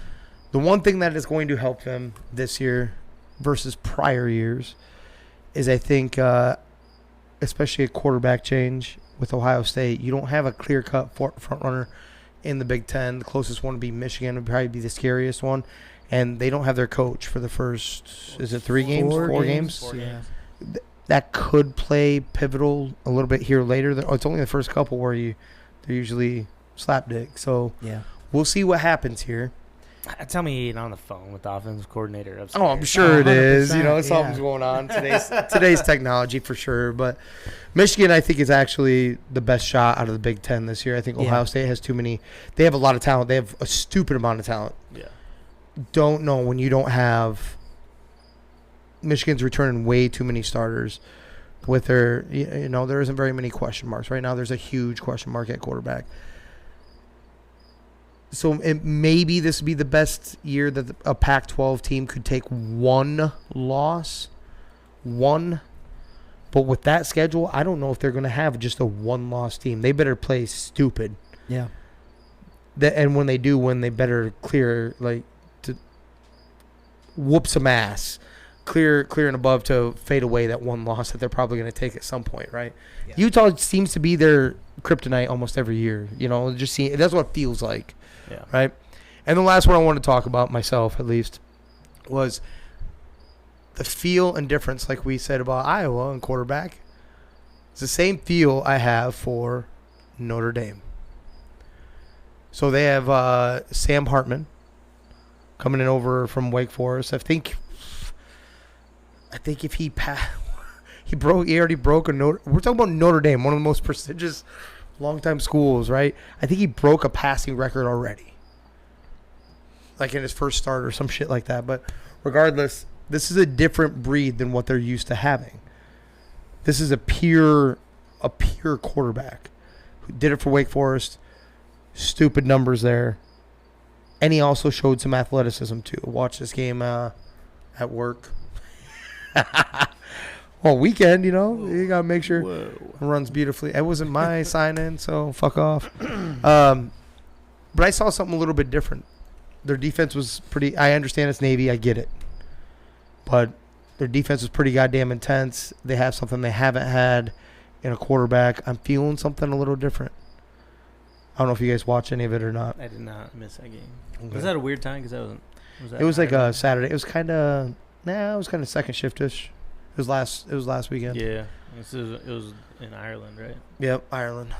The one thing that is going to help them this year versus prior years is, I think, especially a quarterback change with Ohio State. You don't have a clear-cut front runner in the Big Ten. The closest one would be Michigan. Would probably be the scariest one. And they don't have their coach for the first, is it 3 games? 4 games? 4 games. That could play pivotal a little bit here later. It's only the first couple where they're usually slapdick. So yeah, we'll see what happens here. Tell me he ain't on the phone with the offensive coordinator upstairs. Oh, I'm sure it is. Something's yeah. going on. Today's technology for sure. But Michigan, I think, is actually the best shot out of the Big Ten this year. I think Ohio State has too many. They have a lot of talent. They have a stupid amount of talent. Yeah. Don't know when you don't have. Michigan's returning way too many starters with their, there isn't very many question marks. Right now there's a huge question mark at quarterback. So maybe this would be the best year that a Pac-12 team could take 1 loss. 1. But with that schedule, I don't know if they're going to have just a 1-loss team. They better play stupid. Yeah. And when they do win, they better clear, whoop some ass, clear and above to fade away that one loss that they're probably going to take at some point, right? Yeah. Utah seems to be their kryptonite almost every year. That's what it feels like, right? And the last one I want to talk about, myself at least, was the feel and difference, like we said about Iowa and quarterback. It's the same feel I have for Notre Dame. So they have Sam Hartman coming in over from Wake Forest. I think if he already broke a We're talking about Notre Dame, one of the most prestigious longtime schools, right? I think he broke a passing record already, like in his first start or some shit like that. But regardless, this is a different breed than what they're used to having. This is a pure quarterback who did it for Wake Forest. Stupid numbers there. And he also showed some athleticism, too. Watch this game at work. Well, weekend, you got to make sure it runs beautifully. It wasn't my sign-in, so fuck off. But I saw something a little bit different. Their defense was pretty – I understand it's Navy. I get it. But their defense was pretty goddamn intense. They have something they haven't had in a quarterback. I'm feeling something a little different. I don't know if you guys watched any of it or not. I did not miss that game. Okay. Was that a weird time? Because it was like a Saturday. It was kind of second shiftish. It was last weekend. Yeah, it was in Ireland, right? Yep, Ireland.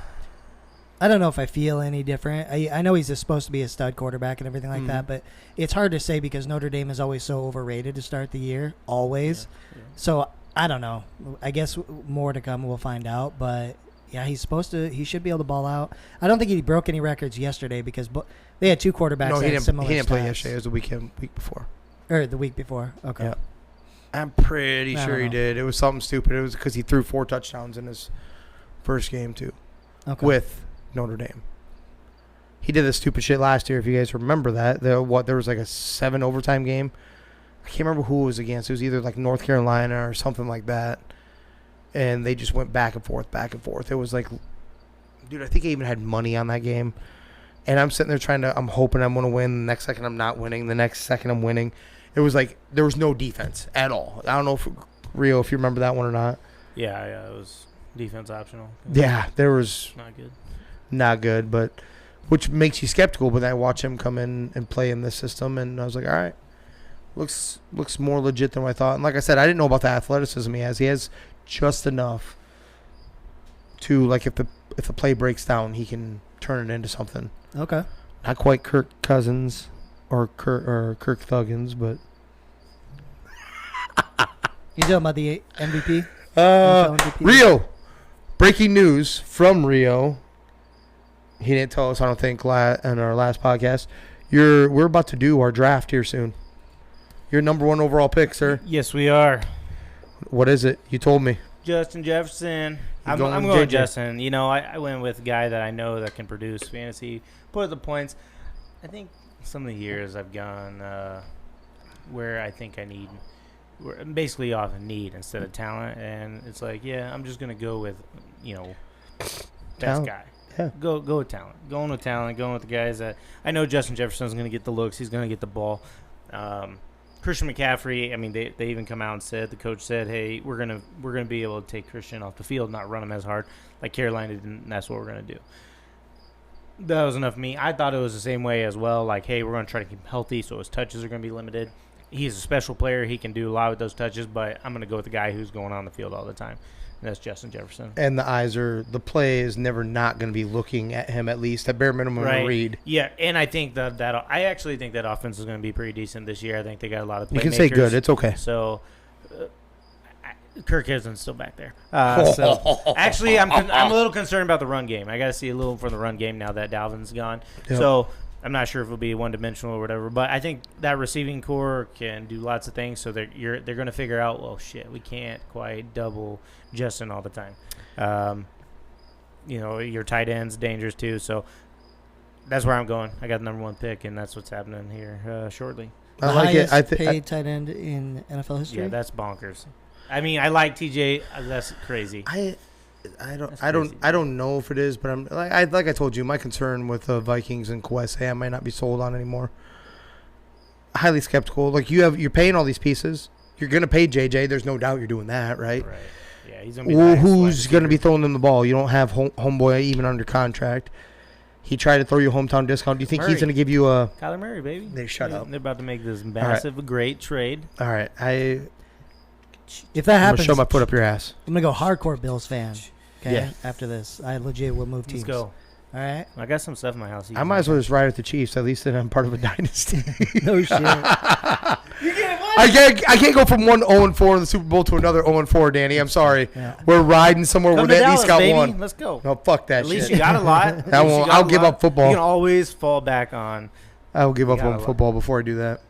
I don't know if I feel any different. I know he's supposed to be a stud quarterback and everything like that, but it's hard to say because Notre Dame is always so overrated to start the year, always. Yeah. So I don't know. I guess more to come. We'll find out, but. Yeah, he should be able to ball out. I don't think he broke any records yesterday because they had two quarterbacks that had similar he didn't stats. Play yesterday. It was the week before. Or the week before. Okay. Yeah. I'm pretty sure he did. It was something stupid. It was because he threw 4 touchdowns in his first game, too, with Notre Dame. He did this stupid shit last year, if you guys remember that. There was like a 7 overtime game. I can't remember who it was against. It was either like North Carolina or something like that. And they just went back and forth. It was like, dude, I think I even had money on that game. And I'm sitting there I'm hoping I'm going to win. The next second I'm not winning. The next second I'm winning. It was like there was no defense at all. I don't know if you remember that one or not. Yeah, it was defense optional. Yeah, there was not good, but which makes you skeptical. But then I watch him come in and play in this system, and I was like, all right, looks more legit than what I thought. And like I said, I didn't know about the athleticism he has. He has just enough to, like, if the play breaks down, he can turn it into something. Okay. Not quite Kirk Cousins or Kirk Thuggins, but you talking about the MVP? MVP? Rio. Breaking news from Rio. He didn't tell us, I don't think, in our last podcast. We're about to do our draft here soon. Your number 1 overall pick, sir. Yes, we are. What is it? You told me. Justin Jefferson. I'm going Justin. I went with a guy that I know that can produce fantasy, put the points. I think some of the years I've gone where I think I need, basically off of need instead of talent. And it's like, yeah, I'm just going to go with, best guy. Yeah. Go with talent. Going with talent. Going with the guys that I know Justin Jefferson's going to get the looks. He's going to get the ball. Christian McCaffrey, I mean, they even come out and said, the coach said, hey, we're gonna be able to take Christian off the field, not run him as hard like Carolina did, and that's what we're gonna do. That was enough for me. I thought it was the same way as well. Like, hey, we're gonna try to keep him healthy, so his touches are gonna be limited. He's a special player; he can do a lot with those touches, but I'm gonna go with the guy who's going on the field all the time. And that's Justin Jefferson. And the play is never not going to be looking at him, at least at bare minimum, right. To read. Yeah, and I think I actually think that offense is going to be pretty decent this year. I think they got a lot of playmakers. You can say good. It's okay. So Kirk Cousins still back there. So actually, I'm a little concerned about the run game. I got to see a little from the run game now that Dalvin's gone. Yep. So I'm not sure if it'll be one-dimensional or whatever, but I think that receiving core can do lots of things. So they're going to figure out, well, shit, we can't quite double Justin all the time. Your tight end's dangerous too. So that's where I'm going. I got the number 1 pick, and that's what's happening here shortly. I like it. I paid tight end in NFL history. Yeah, that's bonkers. I mean, I like TJ. That's crazy. I don't know if it is, but I'm like I told you, my concern with the Vikings and Kwesi I might not be sold on anymore. highly skeptical. Like you're paying all these pieces. You're gonna pay JJ. There's no doubt you're doing that, right? Right. Yeah, he's gonna be. Well, who's gonna be throwing them the ball? You don't have homeboy even under contract. He tried to throw you a hometown discount. Do you think he's gonna give you a Kyler Murray, baby? They shut up. They're about to make this massive, great trade. All right, if that I'm happens, gonna shove my foot up your ass. I'm gonna go hardcore Bills fan. Okay. Yeah. After this, I legit will move teams. Let's go. All right. I got some stuff in my house. I might as well just ride with the Chiefs. At least then I'm part of a dynasty. No shit. I can't go from 1-0-4 in the Super Bowl to another 0-4, Danny. I'm sorry. Yeah. We're riding somewhere where they at least got baby. one. Let's go. No, fuck that At shit. least you got a lot. I'll give up football. You can always fall back on. I'll give up on football before I do that.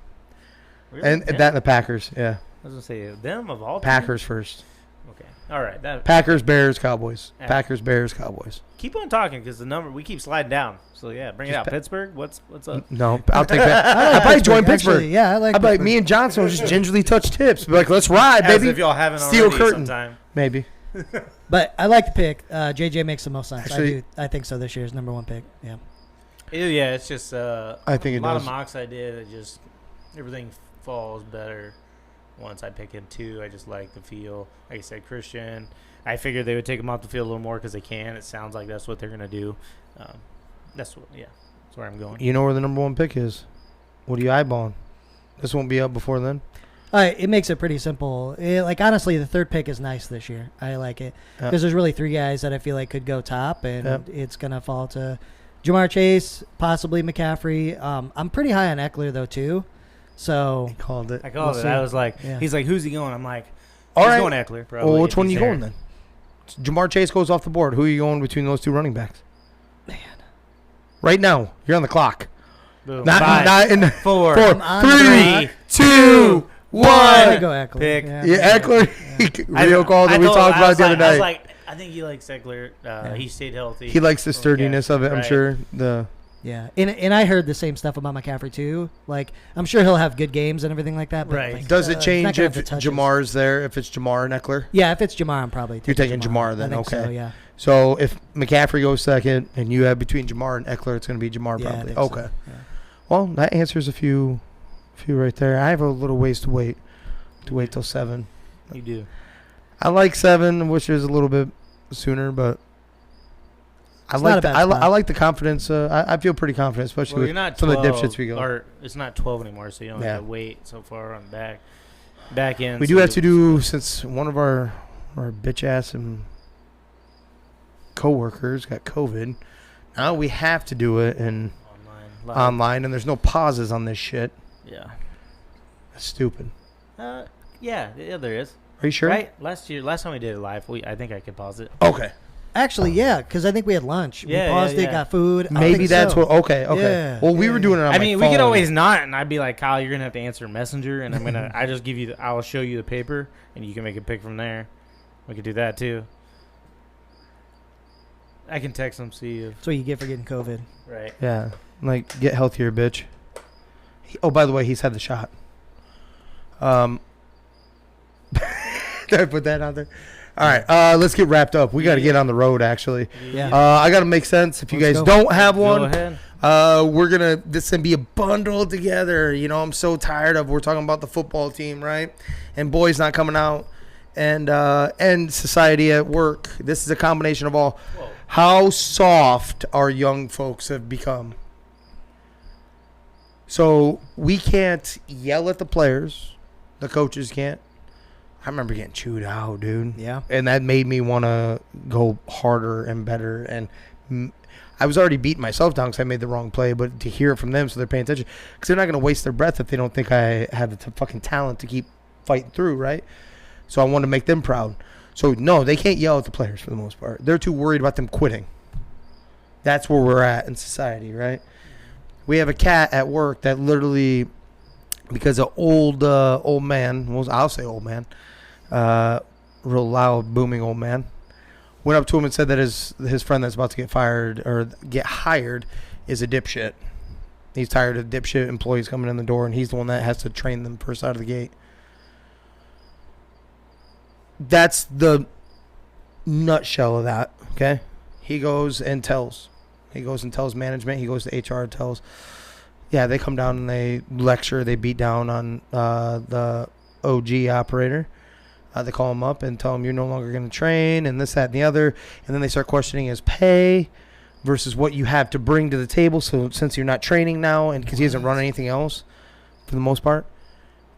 Really? And that and the Packers, yeah. I was gonna say them of all. Packers first. Okay. All right. Packers, Bears, Cowboys. Yeah. Packers, Bears, Cowboys. Keep on talking because the number we keep sliding down. So yeah, bring it out. Pittsburgh. What's up? No, I'll take that. I'll probably join Pittsburgh. Actually, yeah, I like. I'd be like, me and Johnson will just gingerly touch tips. Be like, let's ride, As baby. if y'all haven't Steel already curtain. sometime. Maybe. But I like the pick. JJ makes the most sense. Actually, I think so. This year's number one pick. Yeah. Yeah, it's just I think a it lot does. of mocks I did. It just everything falls better once I pick him too. I just like the feel. Like I said, Christian. I figured they would take him off the field a little more because they can. It sounds like that's what they're gonna do. That's where I'm going. You know where the number one pick is. What are you eyeballing? This won't be up before then. It makes it pretty simple. Honestly, the third pick is nice this year. I like it because there's really three guys that I feel like could go top, and it's gonna fall to Jamar Chase, possibly McCaffrey. I'm pretty high on Eckler though too. So He called it. I called it. I was like, he's like, who's he going? I'm like, All right. going Eckler. Probably, Well, which one are you going then? Jamar Chase goes off the board. Who are you going between those two running backs? Man. Right now, you're on the clock. Boom. Not in 4, 3, 2, 1. I go Eckler. Pick. Yeah, Eckler. Rio called that we talked about the other I was day. like, I think he likes Eckler. He stayed healthy. He likes the sturdiness of it, I'm Right. sure. Yeah, and I heard the same stuff about McCaffrey too. Like, I'm sure he'll have good games and everything like that. But Right. like, Does it he's change not gonna if have the touches. Jamar's there? If it's Jamar and Eckler? Yeah, if it's Jamar, I'm probably You're taking Jamar then, I think okay. So, yeah. So if McCaffrey goes second and you have between Jamar and Eckler, it's going to be Jamar Yeah, I probably. think so, Okay. yeah. Well, that answers a few right there. I have a little ways to wait till 7. You do. I like 7, which is a little bit sooner, but I It's not a bad I spot. like the confidence. I feel pretty confident, especially Well, with you're not some 12, of the dipshits we go. Or it's not 12 anymore, so you don't have to wait so far on back end. We do have to do, since one of our bitch ass and coworkers got COVID. Now we have to do it online, and there's no pauses on this shit. Yeah. That's stupid. Yeah, there is. Are you sure? Right? Last time we did it live, I think I could pause it. Okay. Actually, yeah, because I think we had lunch. Yeah, we paused yeah, it, yeah. got food. I Maybe think that's so. what. Okay. Yeah, Well, we were doing it on I my mean, phone. we could always not, and I'd be like, Kyle, you're gonna have to answer Messenger, and I'm gonna, I just give you, I'll show you the paper, and you can make a pick from there. We could do that too. I can text them, see you. That's what you get for getting COVID. Right. Yeah. Like, get healthier, bitch. Oh, by the way, he's had the shot. Did I put that out there? All right. Let's get wrapped up. We got to get on the road, actually. Yeah. I got to make sense. If you Let's guys go. don't have Go one, ahead. this is gonna be a bundle together. You know, I'm so tired of, we're talking about the football team, right? And boys not coming out, and society at work. This is a combination of all. Whoa. How soft our young folks have become. So we can't yell at the players. The coaches can't. I remember getting chewed out, dude. Yeah. And that made me want to go harder and better. And I was already beating myself down because I made the wrong play, but to hear it from them so they're paying attention. Because they're not going to waste their breath if they don't think I have the fucking talent to keep fighting through, right? So I want to make them proud. So, no, they can't yell at the players for the most part. They're too worried about them quitting. That's where we're at in society, right? We have a cat at work that literally, because an old man, well, I'll say old man, real loud, booming old man, went up to him and said that his friend that's about to get fired or get hired is a dipshit. He's tired of dipshit employees coming in the door, and he's the one that has to train them first out of the gate. That's the nutshell of that, okay? He goes and tells management. He goes to HR and tells. Yeah, they come down and they lecture. They beat down on the OG operator. They call him up and tell him you're no longer going to train and this, that, and the other. And then they start questioning his pay versus what you have to bring to the table. So since you're not training now, and because he hasn't run anything else for the most part,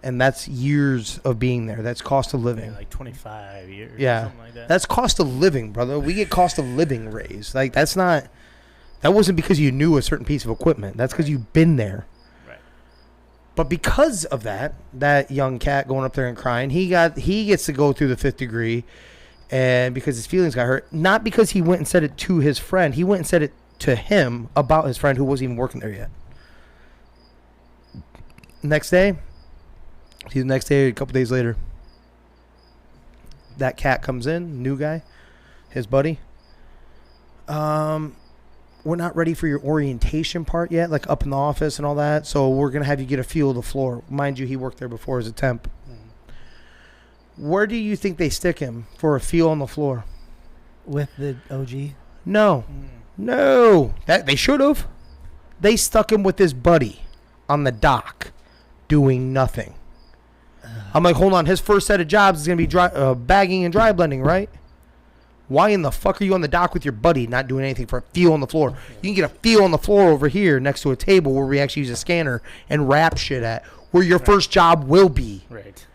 and that's years of being there. That's cost of living. Yeah, like 25 years. Yeah, or something like that. That's cost of living, brother. We get cost of living raised. Like that's not. That wasn't because you knew a certain piece of equipment. That's because you've been there. Right. But because of that young cat going up there and crying, he gets to go through the 5th degree, and because his feelings got hurt, not because he went and said it to his friend, he went and said it to him about his friend who wasn't even working there yet. Next day, a couple days later, that cat comes in, new guy, his buddy. We're not ready for your orientation part yet, like up in the office and all that. So we're going to have you get a feel of the floor. Mind you, he worked there before as a temp. Mm-hmm. Where do you think they stick him for a feel on the floor? With the OG? No. No. They should have. They stuck him with his buddy on the dock doing nothing. I'm like, hold on. His first set of jobs is going to be bagging and dry blending, right? Why in the fuck are you on the dock with your buddy not doing anything for a feel on the floor? You can get a feel on the floor over here next to a table where we actually use a scanner and wrap shit at, where your first job will be. Right.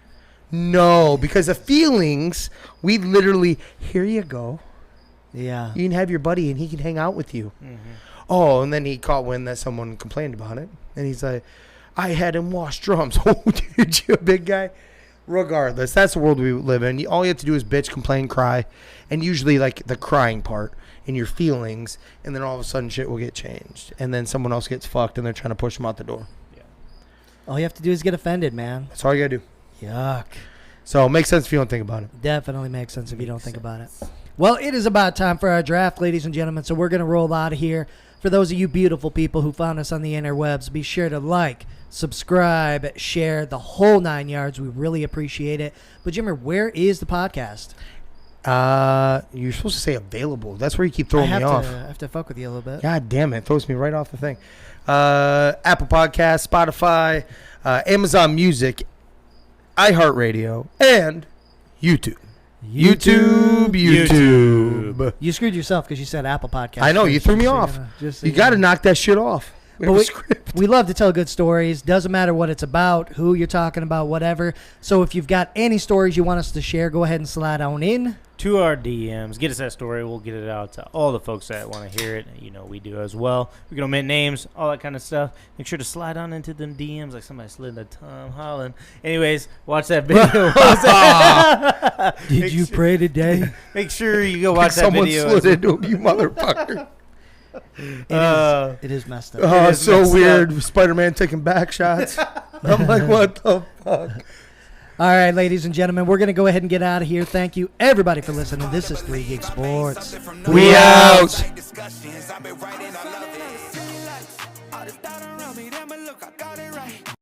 No, because the feelings, we literally, here you go. Yeah. You can have your buddy and he can hang out with you. Mm-hmm. Oh, and then he caught wind that someone complained about it. And he's like, I had him wash drums. Oh, dude, you a big guy? Regardless, that's the world we live in. All you have to do is bitch, complain, cry, and usually like the crying part in your feelings, and then all of a sudden shit will get changed, and then someone else gets fucked, and they're trying to push them out the door. Yeah. All you have to do is get offended, man. That's all you gotta do. Yuck. So it makes sense if you don't think about it. Definitely makes sense if you don't think about it. Well, it is about time for our draft, ladies and gentlemen, so we're going to roll out of here. For those of you beautiful people who found us on the interwebs, be sure to like, subscribe, share, the whole 9 yards. We really appreciate it. But, Jimmer, where is the podcast? You're supposed to say available. That's where you keep throwing me off. I have to fuck with you a little bit. God damn it. Throws me right off the thing. Apple Podcasts, Spotify, Amazon Music, iHeartRadio, and YouTube. YouTube. You screwed yourself because you said Apple Podcast. I know. You threw me off. You got to knock that shit off. We love to tell good stories. Doesn't matter what it's about, who you're talking about, whatever. So if you've got any stories you want us to share, go ahead and slide on in to our DMs. Get us that story. We'll get it out to all the folks that want to hear it. You know, we do as well. We can omit names, all that kind of stuff. Make sure to slide on into them DMs like somebody slid into Tom Holland. Anyways, watch that video. Did you pray today? Make sure you go watch that video. Someone slid into him, you motherfucker. It is messed up. Oh, it's so weird. Spider-Man taking back shots. I'm like, what the fuck? All right, ladies and gentlemen, we're going to go ahead and get out of here. Thank you, everybody, for listening. This is 3 Gig Sports. We out. Discussions, I've been writing, I love it. All this thought around me, damn it, look, I got it right.